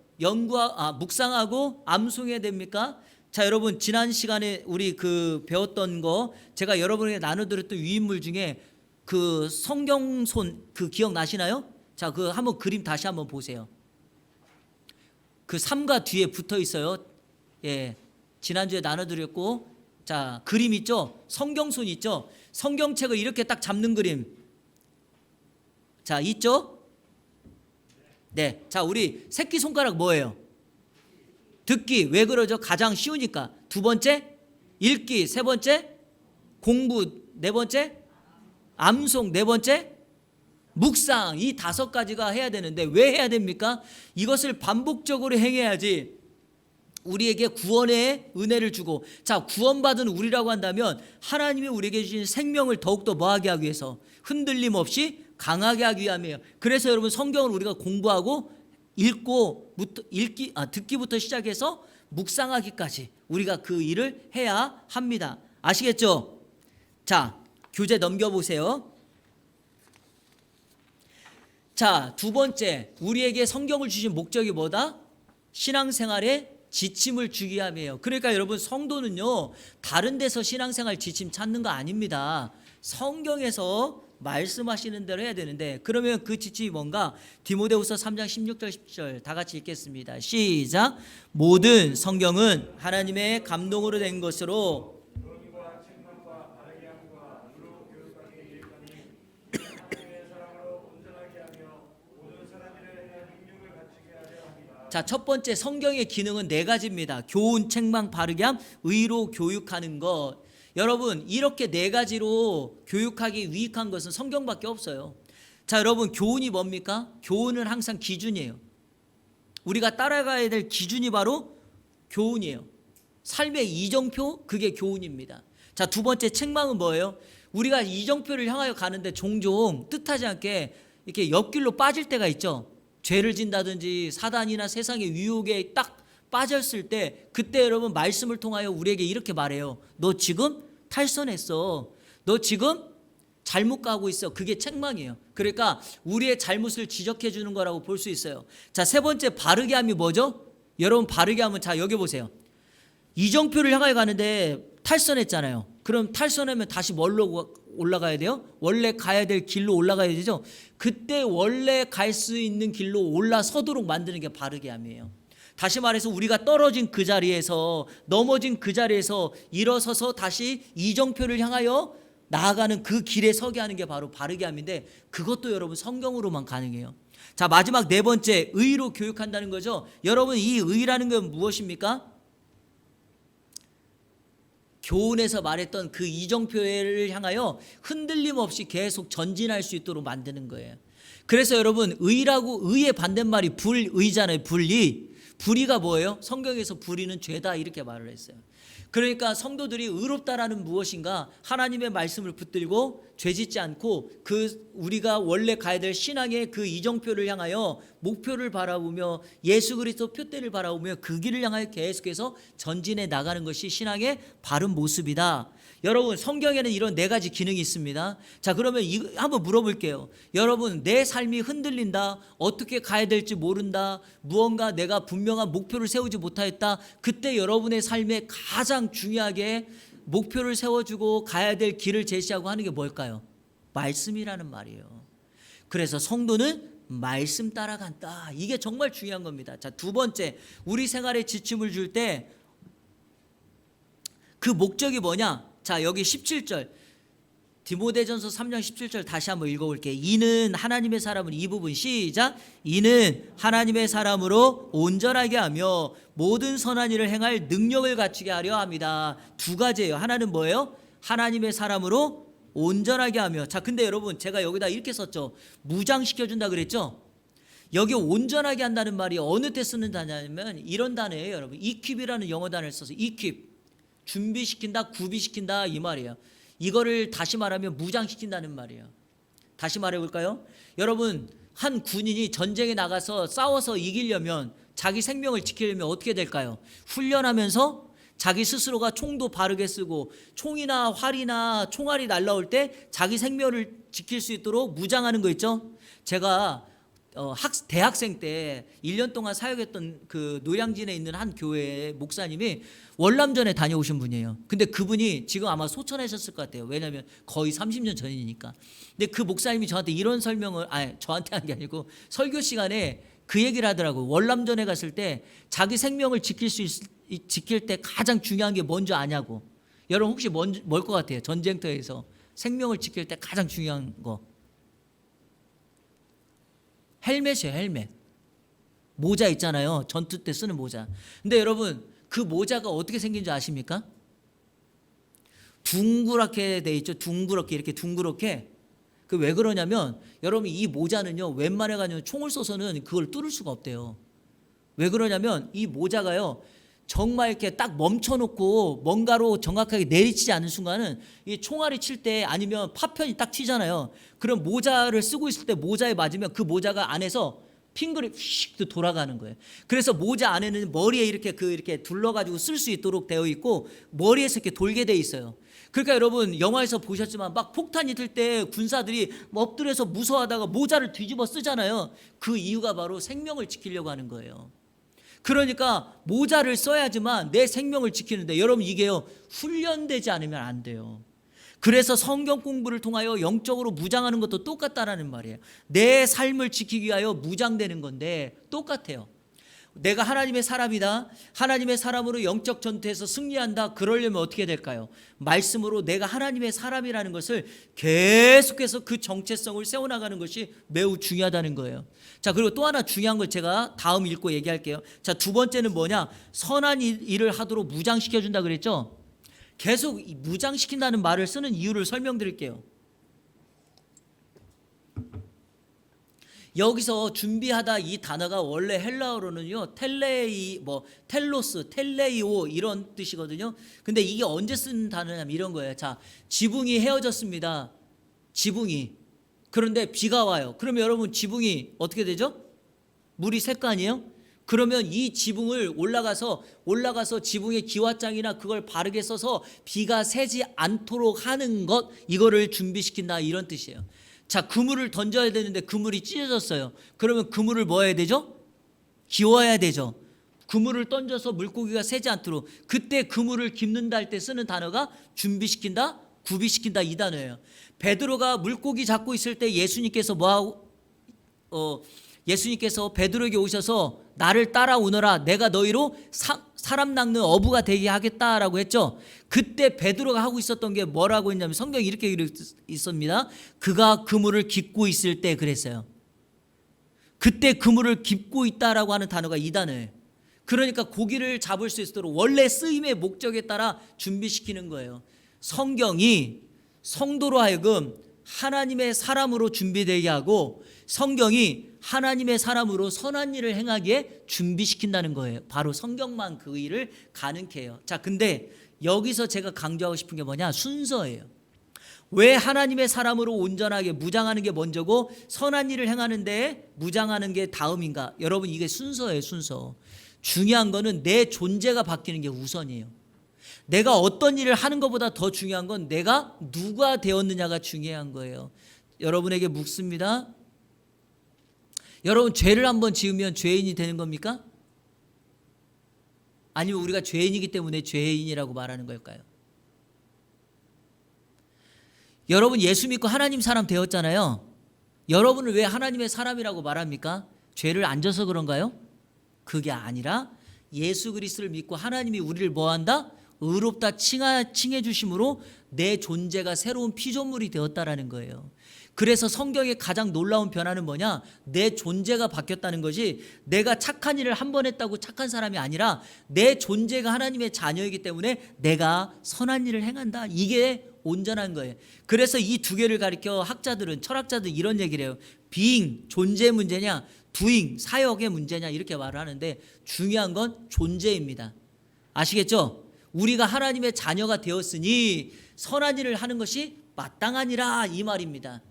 묵상하고 암송해야 됩니까? 자, 여러분, 지난 시간에 우리 배웠던 거, 제가 여러분에게 나눠드렸던 유인물 중에 그 성경손, 그 기억나시나요? 자, 그 한번 그림 다시 한번 보세요. 그 3가 뒤에 붙어 있어요. 예, 지난주에 나눠드렸고, 자, 그림 있죠? 성경손 있죠? 성경책을 이렇게 딱 잡는 그림. 자, 있죠? 네. 자, 우리 새끼손가락 뭐예요? 듣기. 왜 그러죠? 가장 쉬우니까. 두 번째, 읽기. 세 번째, 공부. 네 번째, 암송. 네 번째, 묵상. 이 5가지가 해야 되는데 왜 해야 됩니까? 이것을 반복적으로 행해야지 우리에게 구원의 은혜를 주고, 자, 구원받은 우리라고 한다면 하나님이 우리에게 주신 생명을 더욱더 뭐하게 하기 위해서? 흔들림 없이 강하게 하기 위함이에요. 그래서 여러분, 성경을 우리가 공부하고 듣기부터 시작해서 묵상하기까지 우리가 그 일을 해야 합니다. 아시겠죠? 자, 교재 넘겨보세요. 자, 두 번째, 우리에게 성경을 주신 목적이 뭐다? 신앙생활에 지침을 주기 위함이에요. 그러니까 여러분, 성도는요, 다른 데서 신앙생활 지침 찾는 거 아닙니다. 성경에서 말씀하시는 대로 해야 되는데, 그러면 그 지침이 뭔가? 디모데후서 3장 16절 17절 다 같이 읽겠습니다. 시작. 모든 성경은 하나님의 감동으로 된 것으로 자, 첫 번째 성경의 기능은 네 가지입니다. 교훈, 책망, 바르게 함, 의로 교육하는 것. 여러분, 이렇게 네 가지로 교육하기 유익한 것은 성경밖에 없어요. 자, 여러분, 교훈이 뭡니까? 교훈은 항상 기준이에요. 우리가 따라가야 될 기준이 바로 교훈이에요. 삶의 이정표, 그게 교훈입니다. 자, 두 번째 책망은 뭐예요? 우리가 이정표를 향하여 가는데 종종 뜻하지 않게 이렇게 옆길로 빠질 때가 있죠. 죄를 진다든지 사단이나 세상의 유혹에 딱 빠졌을 때, 그때 여러분 말씀을 통하여 우리에게 이렇게 말해요. 너 지금 탈선했어. 너 지금 잘못 가고 있어. 그게 책망이에요. 그러니까 우리의 잘못을 지적해 주는 거라고 볼 수 있어요. 자, 세 번째 바르게 함이 뭐죠? 여러분, 바르게 함은, 자, 여기 보세요. 이정표를 향하여 가는데 탈선했잖아요. 그럼 탈선하면 다시 뭘로 올라가야 돼요? 원래 가야 될 길로 올라가야 되죠. 그때 원래 갈 수 있는 길로 올라서도록 만드는 게 바르게 함이에요. 다시 말해서 우리가 떨어진 그 자리에서, 넘어진 그 자리에서 일어서서 다시 이정표를 향하여 나아가는 그 길에 서게 하는 게 바로 바르게 함인데, 그것도 여러분 성경으로만 가능해요. 자, 마지막 네 번째, 의로 교육한다는 거죠. 여러분, 이 의라는 건 무엇입니까? 교훈에서 말했던 그 이정표를 향하여 흔들림 없이 계속 전진할 수 있도록 만드는 거예요. 그래서 여러분, 의라고, 의의 반대말이 불의잖아요. 불의. 불의가 뭐예요? 성경에서 불의는 죄다 이렇게 말을 했어요. 그러니까 성도들이 의롭다라는 무엇인가, 하나님의 말씀을 붙들고 죄짓지 않고 그 우리가 원래 가야 될 신앙의 그 이정표를 향하여 목표를 바라보며 예수 그리스도 표대를 바라보며 그 길을 향하여 계속해서 전진해 나가는 것이 신앙의 바른 모습이다. 여러분, 성경에는 이런 네 가지 기능이 있습니다. 자, 그러면 한번 물어볼게요. 여러분, 내 삶이 흔들린다, 어떻게 가야 될지 모른다, 무언가 내가 분명한 목표를 세우지 못하였다. 그때 여러분의 삶에 가장 중요하게 목표를 세워주고 가야 될 길을 제시하고 하는 게 뭘까요? 말씀이라는 말이에요. 그래서 성도는 말씀 따라간다. 이게 정말 중요한 겁니다. 자, 두 번째, 우리 생활에 지침을 줄 때 그 목적이 뭐냐? 자, 여기 17절, 디모데전서 3장 17절 다시 한번 읽어볼게요. 이는 하나님의 사람은, 이 부분 시작. 이는 하나님의 사람으로 온전하게 하며 모든 선한 일을 행할 능력을 갖추게 하려 합니다. 두 가지예요. 하나는 뭐예요? 하나님의 사람으로 온전하게 하며. 자, 근데 여러분, 제가 여기다 이렇게 썼죠. 무장시켜준다 그랬죠. 여기 온전하게 한다는 말이 어느 때 쓰는 단어냐면 이런 단어예요. 여러분, equip이라는 영어 단어를 써서 equip, 준비시킨다, 구비시킨다, 이 말이에요. 이거를 다시 말하면 무장시킨다는 말이에요. 다시 말해볼까요? 여러분, 한 군인이 전쟁에 나가서 싸워서 이기려면, 자기 생명을 지키려면 어떻게 될까요? 훈련하면서 자기 스스로가 총도 바르게 쓰고, 총이나 활이나 총알이 날라올 때 자기 생명을 지킬 수 있도록 무장하는 거 있죠? 제가 대학생 때 1년 동안 사역했던 그 노량진에 있는 한 교회의 목사님이 월남전에 다녀오신 분이에요. 근데 그분이 지금 아마 소천하셨을 것 같아요. 왜냐하면 거의 30년 전이니까. 근데 그 목사님이 저한테 이런 설명을, 저한테 한 게 아니고 설교 시간에 그 얘기를 하더라고요. 월남전에 갔을 때 자기 생명을 지킬 때 가장 중요한 게 뭔지 아냐고. 여러분, 혹시 뭘 것 같아요? 전쟁터에서 생명을 지킬 때 가장 중요한 거. 헬멧이에요. 헬멧. 모자 있잖아요. 전투 때 쓰는 모자. 근데 여러분, 그 모자가 어떻게 생긴지 아십니까? 둥그랗게 돼 있죠. 둥그렇게, 이렇게 둥그렇게. 그 왜 그러냐면, 여러분, 이 모자는요, 웬만해 가지고 총을 쏘서는 그걸 뚫을 수가 없대요. 왜 그러냐면 이 모자가요, 정말 이렇게 딱 멈춰놓고 뭔가로 정확하게 내리치지 않는 순간은 이 총알이 칠 때, 아니면 파편이 딱 튀잖아요. 그럼 모자를 쓰고 있을 때 모자에 맞으면 그 모자가 안에서 핑글이 휙 돌아가는 거예요. 그래서 모자 안에는 머리에 이렇게 둘러가지고 쓸 수 있도록 되어 있고, 머리에서 이렇게 돌게 돼 있어요. 그러니까 여러분 영화에서 보셨지만 막 폭탄이 들 때 군사들이 엎드려서 무서워하다가 모자를 뒤집어 쓰잖아요. 그 이유가 바로 생명을 지키려고 하는 거예요. 그러니까 모자를 써야지만 내 생명을 지키는데 여러분 이게요 훈련되지 않으면 안 돼요. 그래서 성경 공부를 통하여 영적으로 무장하는 것도 똑같다라는 말이에요. 내 삶을 지키기 위하여 무장되는 건데 똑같아요. 내가 하나님의 사람이다. 하나님의 사람으로 영적 전투에서 승리한다. 그러려면 어떻게 될까요? 말씀으로 내가 하나님의 사람이라는 것을 계속해서 그 정체성을 세워나가는 것이 매우 중요하다는 거예요. 자, 그리고 또 하나 중요한 걸 제가 다음 읽고 얘기할게요. 자, 두 번째는 뭐냐? 선한 일을 하도록 무장시켜준다 그랬죠? 계속 무장시킨다는 말을 쓰는 이유를 설명드릴게요. 여기서 준비하다 이 단어가 원래 헬라어로는요 텔로스, 텔레이오 이런 뜻이거든요. 근데 이게 언제 쓰는 단어냐면 이런 거예요. 자, 지붕이 헤어졌습니다. 지붕이. 그런데 비가 와요. 그러면 여러분 지붕이 어떻게 되죠? 물이 셀 거 아니에요? 그러면 이 지붕을 올라가서 지붕의 기와장이나 그걸 바르게 써서 비가 새지 않도록 하는 것, 이거를 준비시킨다 이런 뜻이에요. 자, 그물을 던져야 되는데 그물이 찢어졌어요. 그러면 그물을 뭐 해야 되죠? 기워야 되죠. 그물을 던져서 물고기가 새지 않도록. 그때 그물을 깁는다 할 때 쓰는 단어가 준비시킨다, 구비시킨다 이 단어예요. 베드로가 물고기 잡고 있을 때 예수님께서 예수님께서 베드로에게 오셔서 나를 따라오너라, 내가 너희로 사람 낚는 어부가 되게 하겠다라고 했죠. 그때 베드로가 하고 있었던 게 뭐라고 했냐면 성경이 이렇게 있습니다. 그가 그물을 깁고 있을 때 그랬어요. 그때 그물을 깁고 있다라고 하는 단어가 이 단어예요. 그러니까 고기를 잡을 수 있도록 원래 쓰임의 목적에 따라 준비시키는 거예요. 성경이 성도로 하여금 하나님의 사람으로 준비되게 하고 성경이 하나님의 사람으로 선한 일을 행하기에 준비시킨다는 거예요. 바로 성경만 그 일을 가능케 해요. 자, 근데 여기서 제가 강조하고 싶은 게 뭐냐? 순서예요. 왜 하나님의 사람으로 온전하게 무장하는 게 먼저고 선한 일을 행하는 데 무장하는 게 다음인가? 여러분 이게 순서예요, 순서. 중요한 거는 내 존재가 바뀌는 게 우선이에요. 내가 어떤 일을 하는 것보다 더 중요한 건 내가 누가 되었느냐가 중요한 거예요. 여러분에게 묻습니다. 여러분 죄를 한번 지으면 죄인이 되는 겁니까? 아니면 우리가 죄인이기 때문에 죄인이라고 말하는 걸까요? 여러분 예수 믿고 하나님 사람 되었잖아요. 여러분을 왜 하나님의 사람이라고 말합니까? 죄를 안 져서 그런가요? 그게 아니라 예수 그리스도를 믿고 하나님이 우리를 뭐한다? 의롭다 칭해 주심으로 내 존재가 새로운 피조물이 되었다라는 거예요. 그래서 성경의 가장 놀라운 변화는 뭐냐? 내 존재가 바뀌었다는 것이 내가 착한 일을 한 번 했다고 착한 사람이 아니라 내 존재가 하나님의 자녀이기 때문에 내가 선한 일을 행한다. 이게 온전한 거예요. 그래서 이 두 개를 가리켜 학자들은, 철학자들은 이런 얘기를 해요. being, 존재 문제냐, doing, 사역의 문제냐 이렇게 말을 하는데 중요한 건 존재입니다. 아시겠죠? 우리가 하나님의 자녀가 되었으니 선한 일을 하는 것이 마땅하니라 이 말입니다.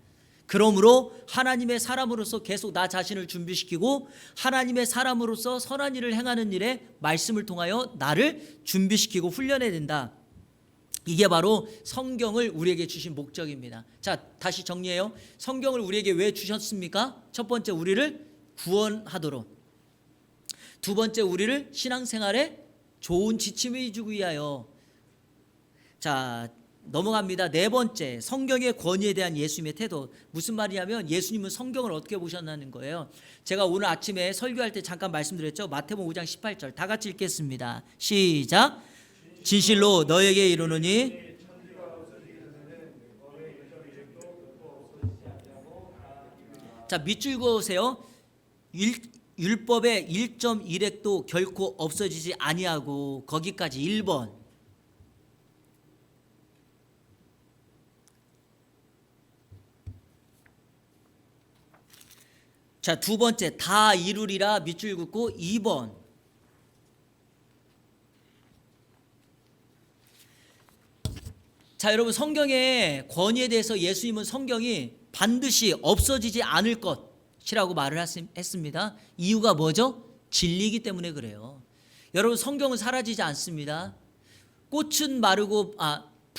그러므로 하나님의 사람으로서 계속 나 자신을 준비시키고 하나님의 사람으로서 선한 일을 행하는 일에 말씀을 통하여 나를 준비시키고 훈련해야 된다. 이게 바로 성경을 우리에게 주신 목적입니다. 자, 다시 정리해요. 성경을 우리에게 왜 주셨습니까? 첫 번째, 우리를 구원하도록. 두 번째, 우리를 신앙생활에 좋은 지침을 주기 위하여. 자, 넘어갑니다. 네 번째, 성경의 권위에 대한 예수님의 태도. 무슨 말이냐면 예수님은 성경을 어떻게 보셨나는 거예요. 제가 오늘 아침에 설교할 때 잠깐 말씀드렸죠. 마태복음 5장 18절 다 같이 읽겠습니다. 시작. 진실로 너에게 이르노니. 자, 밑줄 그으세요. 율법의 1.1획도 결코 없어지지 아니하고. 거기까지 1번. 자, 두 번째, 다 이루리라 밑줄 긋고 2번. 자, 여러분 성경의 권위에 대해서 예수님은 성경이 반드시 없어지지 않을 것이라고 말을 했습니다. 이유가 뭐죠? 진리이기 때문에 그래요. 여러분 성경은 사라지지 않습니다. 꽃은 마르고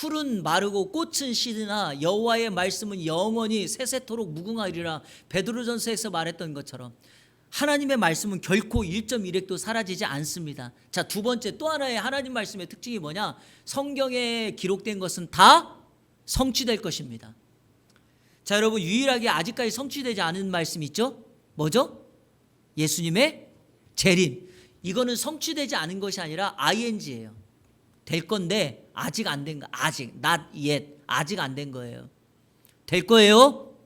풀은 마르고 꽃은 시드나 여호와의 말씀은 영원히 세세토록 무궁하리라. 베드로전서에서 말했던 것처럼 하나님의 말씀은 결코 1.1획도 사라지지 않습니다. 자, 두 번째 또 하나의 하나님 말씀의 특징이 뭐냐? 성경에 기록된 것은 다 성취될 것입니다. 자, 여러분, 유일하게 아직까지 성취되지 않은 말씀 있죠? 뭐죠? 예수님의 재림. 이거는 성취되지 않은 것이 아니라 ing예요. 될 건데 아직 안 된 거. 아직 not yet. 아직 안 된 거예요. 될 거예요.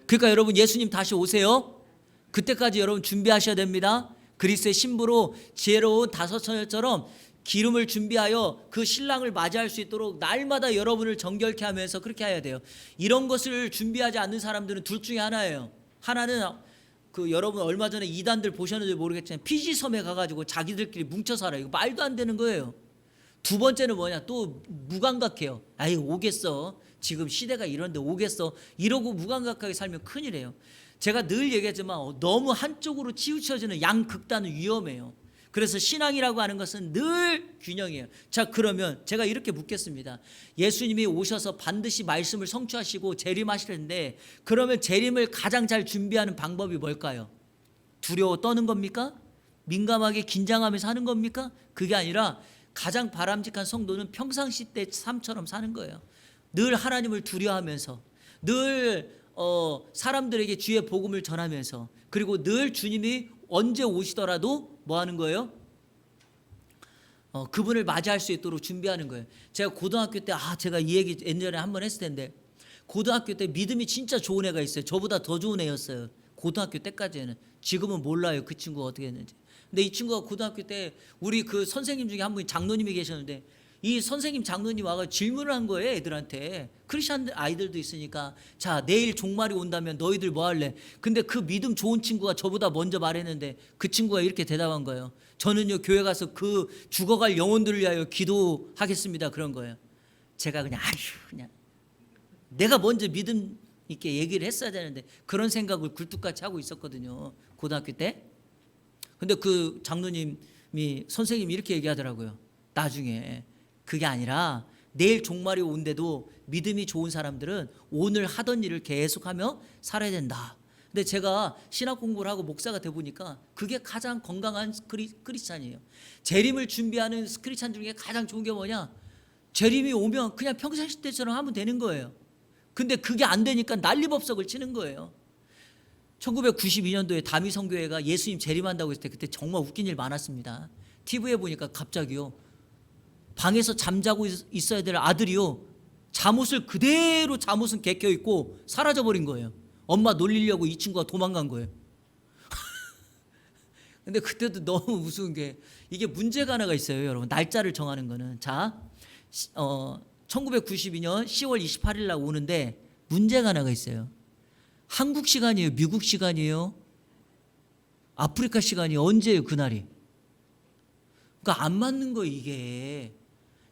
그러니까 여러분, 예수님 다시 오세요. 그때까지 여러분 준비하셔야 됩니다. 그리스도의 신부로 지혜로운 다섯 처녀처럼 기름을 준비하여 그 신랑을 맞이할 수 있도록 날마다 여러분을 정결케 하면서 그렇게 해야 돼요. 이런 것을 준비하지 않는 사람들은 둘 중에 하나예요. 하나는 그 여러분 얼마 전에 이단들 보셨는지 모르겠지만 피지섬에 가가지고 자기들끼리 뭉쳐 살아요. 이거 말도 안 되는 거예요. 두 번째는 뭐냐? 또 무감각해요. 아이, 오겠어. 지금 시대가 이런데 오겠어. 이러고 무감각하게 살면 큰일이에요. 제가 늘 얘기하지만 너무 한쪽으로 치우쳐지는 양극단은 위험해요. 그래서 신앙이라고 하는 것은 늘 균형이에요. 자, 그러면 제가 이렇게 묻겠습니다. 예수님이 오셔서 반드시 말씀을 성취하시고 재림하시는데, 그러면 재림을 가장 잘 준비하는 방법이 뭘까요? 두려워 떠는 겁니까? 민감하게 긴장하면서 하는 겁니까? 그게 아니라 가장 바람직한 성도는 평상시 때 삶처럼 사는 거예요. 늘 하나님을 두려워하면서, 늘 사람들에게 주의 복음을 전하면서, 그리고 늘 주님이 언제 오시더라도 뭐 하는 거예요? 그분을 맞이할 수 있도록 준비하는 거예요. 제가 고등학교 때 제가 이 얘기 옛날에 한번 했을 텐데, 고등학교 때 믿음이 진짜 좋은 애가 있어요. 저보다 더 좋은 애였어요. 고등학교 때까지는. 지금은 몰라요, 그 친구가 어떻게 했는지. 근데 이 친구가 고등학교 때 우리 그 선생님 중에 한 분이 장로님이 계셨는데, 이 선생님 장로님 와서 질문을 한 거예요. 애들한테. 크리스찬 아이들도 있으니까, 자, 내일 종말이 온다면 너희들 뭐 할래? 근데 그 믿음 좋은 친구가 저보다 먼저 말했는데, 그 친구가 이렇게 대답한 거예요. 저는요, 교회 가서 그 죽어갈 영혼들을 위하여 기도하겠습니다. 그런 거예요. 제가 그냥 내가 먼저 믿음 있게 얘기를 했어야 되는데, 그런 생각을 굴뚝같이 하고 있었거든요, 고등학교 때. 근데 그 장로님이, 선생님이 이렇게 얘기하더라고요. 나중에 그게 아니라 내일 종말이 온데도 믿음이 좋은 사람들은 오늘 하던 일을 계속하며 살아야 된다. 근데 제가 신학 공부를 하고 목사가 돼 보니까 그게 가장 건강한 크리스찬이에요. 재림을 준비하는 크리스찬 중에 가장 좋은 게 뭐냐? 재림이 오면 그냥 평상시 때처럼 하면 되는 거예요. 근데 그게 안 되니까 난리법석을 치는 거예요. 1992년도에 다미성교회가 예수님 재림한다고 했을 때 그때 정말 웃긴 일 많았습니다. TV에 보니까 갑자기요, 방에서 잠자고 있어야 될 아들이요, 잠옷을 그대로 잠옷은 개껴 있고 사라져버린 거예요. 엄마 놀리려고 이 친구가 도망간 거예요. 근데 그때도 너무 우스운 게, 이게 문제가 하나가 있어요, 여러분. 날짜를 정하는 거는. 자, 1992년 10월 28일 날 오는데 문제가 하나가 있어요. 한국 시간이에요? 미국 시간이에요? 아프리카 시간이에요? 언제예요, 그날이? 그러니까 안 맞는 거예요, 이게.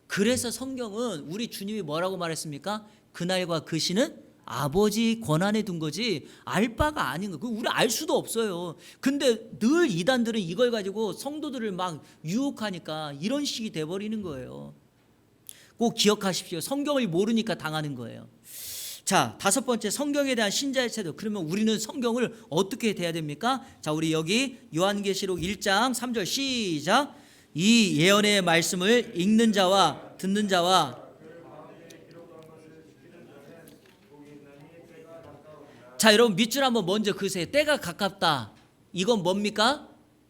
그래서 성경은 우리 주님이 뭐라고 말했습니까? 그날과 그 시는 아버지 권한에 둔 거지 알 바가 아닌 거. 우리 알 수도 없어요. 근데 늘 이단들은 이걸 가지고 성도들을 막 유혹하니까 이런 식이 돼버리는 거예요. 꼭 기억하십시오. 성경을 모르니까 당하는 거예요. 자, 다섯 번째, 성경에 대한 신자의 태도. 그러면 우리는 성경을 어떻게 돼야 됩니까? 자, 우리 여기 요한계시록 1장 3절 시작. 이 예언의 말씀을 읽는 자와 듣는 자와, 자, 여러분 밑줄 한번 먼저 그으세요. 때가 가깝다. 이건 뭡니까?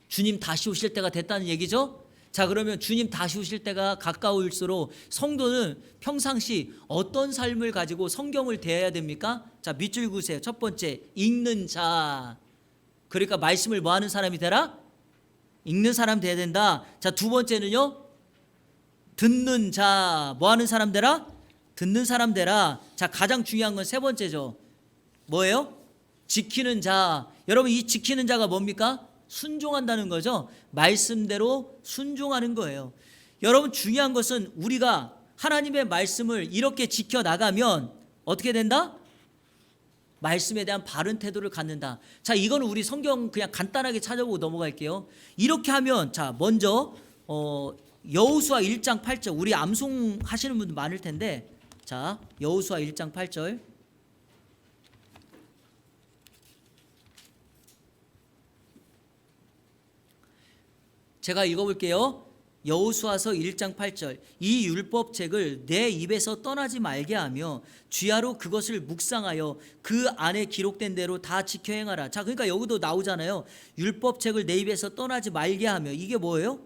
주님 다시 오실 때가 됐다는 얘기죠. 자, 그러면 주님 다시 오실 때가 가까울수록 성도는 평상시 어떤 삶을 가지고 성경을 대해야 됩니까? 자, 밑줄 그으세요. 첫 번째, 읽는 자. 그러니까 말씀을 뭐 하는 사람이 되라? 읽는 사람 돼야 된다. 자, 두 번째는요, 듣는 자. 뭐 하는 사람 되라? 듣는 사람 되라. 자, 가장 중요한 건 세 번째죠. 뭐예요? 지키는 자. 여러분, 이 지키는 자가 뭡니까? 순종한다는 거죠. 말씀대로 순종하는 거예요. 여러분, 중요한 것은 우리가 하나님의 말씀을 이렇게 지켜나가면 어떻게 된다? 말씀에 대한 바른 태도를 갖는다. 자, 이거는 우리 성경 그냥 간단하게 찾아보고 넘어갈게요. 이렇게 하면, 자, 먼저 여호수아 1장 8절 우리 암송하시는 분들 많을 텐데 자 여호수아 1장 8절 제가 읽어볼게요. 여호수아서 1장 8절 이 율법책을 내 입에서 떠나지 말게 하며 주야로 그것을 묵상하여 그 안에 기록된 대로 다 지켜 행하라. 자 그러니까 여기도 나오잖아요. 율법책을 내 입에서 떠나지 말게 하며 이게 뭐예요?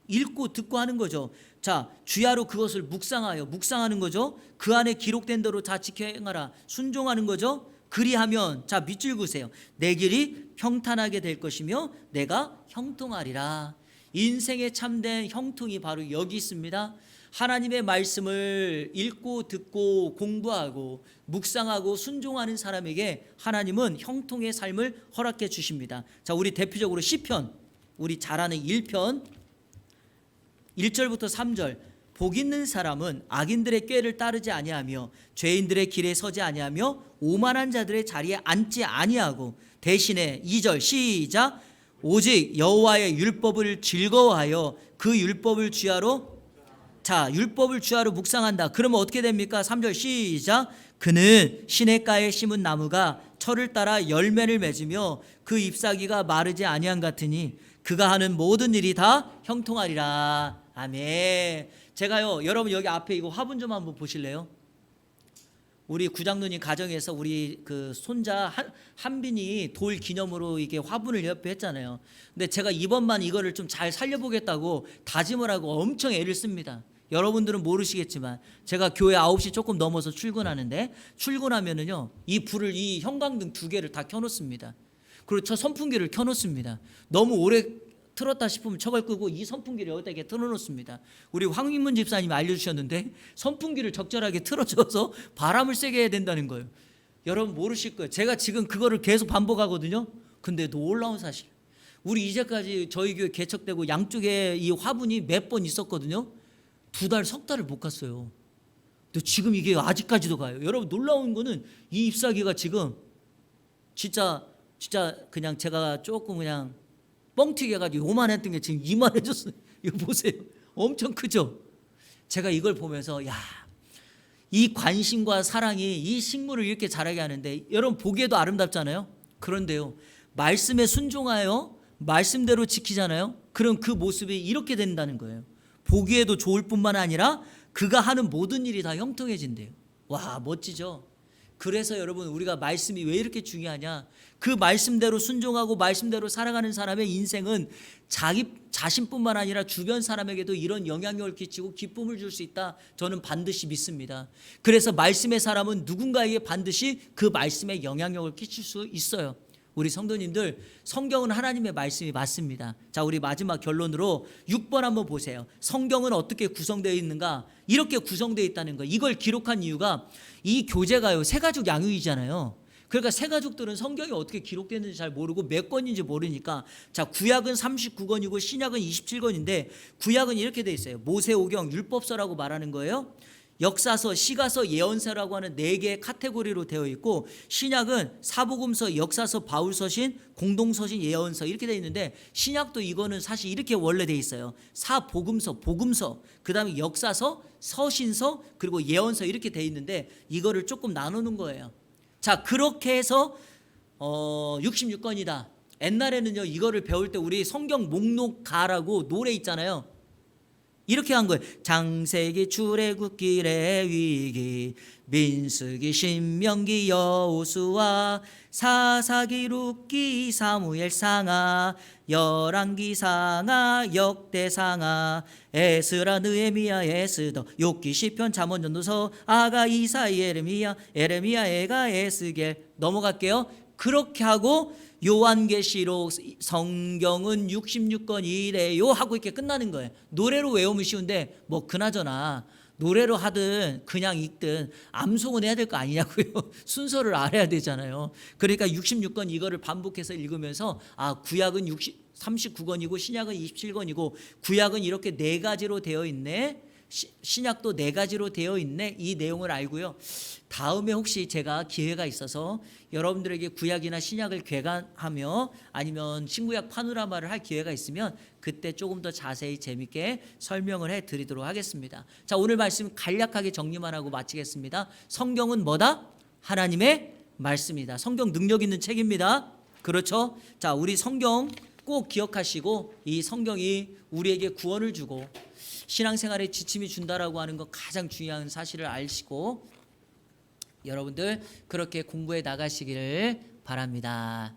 읽고 듣고 하는 거죠. 자 주야로 그것을 묵상하여 묵상하는 거죠. 그 안에 기록된 대로 다 지켜 행하라. 순종하는 거죠. 그리하면 자 밑줄 그으세요. 내 길이 평탄하게 될 것이며 내가 형통하리라. 인생의 참된 형통이 바로 여기 있습니다. 하나님의 말씀을 읽고 듣고 공부하고 묵상하고 순종하는 사람에게 하나님은 형통의 삶을 허락해 주십니다. 자 우리 대표적으로 시편 우리 잘 아는 1편 1절부터 3절 복 있는 사람은 악인들의 꾀를 따르지 아니하며 죄인들의 길에 서지 아니하며 오만한 자들의 자리에 앉지 아니하고 대신에 2절 시작 오직 여호와의 율법을 즐거워하여 그 율법을 주야로 자 율법을 주야로 묵상한다. 그러면 어떻게 됩니까? 3절 시작 그는 시냇가에 심은 나무가 철을 따라 열매를 맺으며 그 잎사귀가 마르지 아니한 같으니 그가 하는 모든 일이 다 형통하리라. 아멘. 제가요 여러분 여기 앞에 이거 화분 좀 한번 보실래요? 우리 구장로님 가정에서 우리 그 손자 한빈이 돌 기념으로 이게 화분을 옆에 했잖아요. 근데 제가 이번만 이거를 좀 잘 살려보겠다고 다짐을 하고 엄청 애를 씁니다. 여러분들은 모르시겠지만 제가 교회 9시 조금 넘어서 출근하는데 출근하면은요 이 불을 이 형광등 2개를 다 켜놓습니다. 그리고 저 선풍기를 켜놓습니다. 너무 오래 틀었다 싶으면 저걸 끄고 이 선풍기를 여기다 이렇게 틀어놓습니다. 우리 황민문 집사님이 알려주셨는데 선풍기를 적절하게 틀어줘서 바람을 세게 해야 된다는 거예요. 여러분 모르실 거예요. 제가 지금 그거를 계속 반복하거든요. 근데 놀라운 사실 우리 이제까지 저희 교회 개척되고 양쪽에 이 화분이 몇 번 있었거든요. 2달, 석 달을 못 갔어요. 근데 지금 이게 아직까지도 가요. 여러분 놀라운 거는 이 잎사귀가 지금 진짜 그냥 제가 조금 그냥 뻥튀기 해가지고 요만했던 게 지금 이만해졌어요. 이거 보세요. 엄청 크죠? 제가 이걸 보면서 야, 이 관심과 사랑이 이 식물을 이렇게 자라게 하는데 여러분 보기에도 아름답잖아요. 그런데요 말씀에 순종하여 말씀대로 지키잖아요. 그럼 그 모습이 이렇게 된다는 거예요. 보기에도 좋을 뿐만 아니라 그가 하는 모든 일이 다 형통해진대요. 와 멋지죠? 그래서 여러분 우리가 말씀이 왜 이렇게 중요하냐? 그 말씀대로 순종하고 말씀대로 살아가는 사람의 인생은 자기 자신뿐만 아니라 주변 사람에게도 이런 영향력을 끼치고 기쁨을 줄 수 있다. 저는 반드시 믿습니다. 그래서 말씀의 사람은 누군가에게 반드시 그 말씀에 영향력을 끼칠 수 있어요. 우리 성도님들 성경은 하나님의 말씀이 맞습니다. 자 우리 마지막 결론으로 6번 한번 보세요. 성경은 어떻게 구성되어 있는가? 이렇게 구성되어 있다는 거. 이걸 기록한 이유가 이 교재가요 세가족 양육이잖아요. 그러니까 세가족들은 성경이 어떻게 기록됐는지 잘 모르고 몇 권인지 모르니까 자 구약은 39권이고 신약은 27권인데 구약은 이렇게 돼 있어요. 모세오경 율법서라고 말하는 거예요. 역사서, 시가서, 예언서라고 하는 4개의 카테고리로 되어 있고 신약은 사복음서, 역사서, 바울서신, 공동서신, 예언서 이렇게 되어 있는데 신약도 이거는 사실 이렇게 원래 되어 있어요. 사복음서, 복음서, 그 다음에 역사서, 서신서 그리고 예언서 이렇게 되어 있는데 이거를 조금 나누는 거예요. 자 그렇게 해서 66권이다. 옛날에는요 이거를 배울 때 우리 성경 목록가라고 노래 있잖아요. 이렇게 한 거예요. 장세기, 출애굽기, 레위기, 민수기, 신명기, 여호수아, 사사기, 룻기, 사무엘, 상하, 열왕기, 상하, 역대, 상하, 에스라, 느헤미야, 에스더, 욥기, 시편, 잠언, 전도서, 아가, 이사야, 예레미야, 에가, 에스겔. 넘어갈게요. 그렇게 하고 요한계시록 성경은 66권이래요 하고 이렇게 끝나는 거예요. 노래로 외우면 쉬운데 뭐 그나저나 노래로 하든 그냥 읽든 암송은 해야 될 거 아니냐고요. 순서를 알아야 되잖아요. 그러니까 66권 이거를 반복해서 읽으면서 아 구약은 39권이고 신약은 27권이고 구약은 이렇게 4가지로 되어 있네. 신약도 네 가지로 되어 있네. 이 내용을 알고요. 다음에 혹시 제가 기회가 있어서 여러분들에게 구약이나 신약을 개관하며 아니면 신구약 파노라마를 할 기회가 있으면 그때 조금 더 자세히 재밌게 설명을 해드리도록 하겠습니다. 자, 오늘 말씀 간략하게 정리만 하고 마치겠습니다. 성경은 뭐다? 하나님의 말씀이다. 성경 능력 있는 책입니다. 그렇죠? 자, 우리 성경 꼭 기억하시고 이 성경이 우리에게 구원을 주고 신앙생활에 지침이 준다라고 하는 거 가장 중요한 사실을 아시고 여러분들 그렇게 공부해 나가시기를 바랍니다.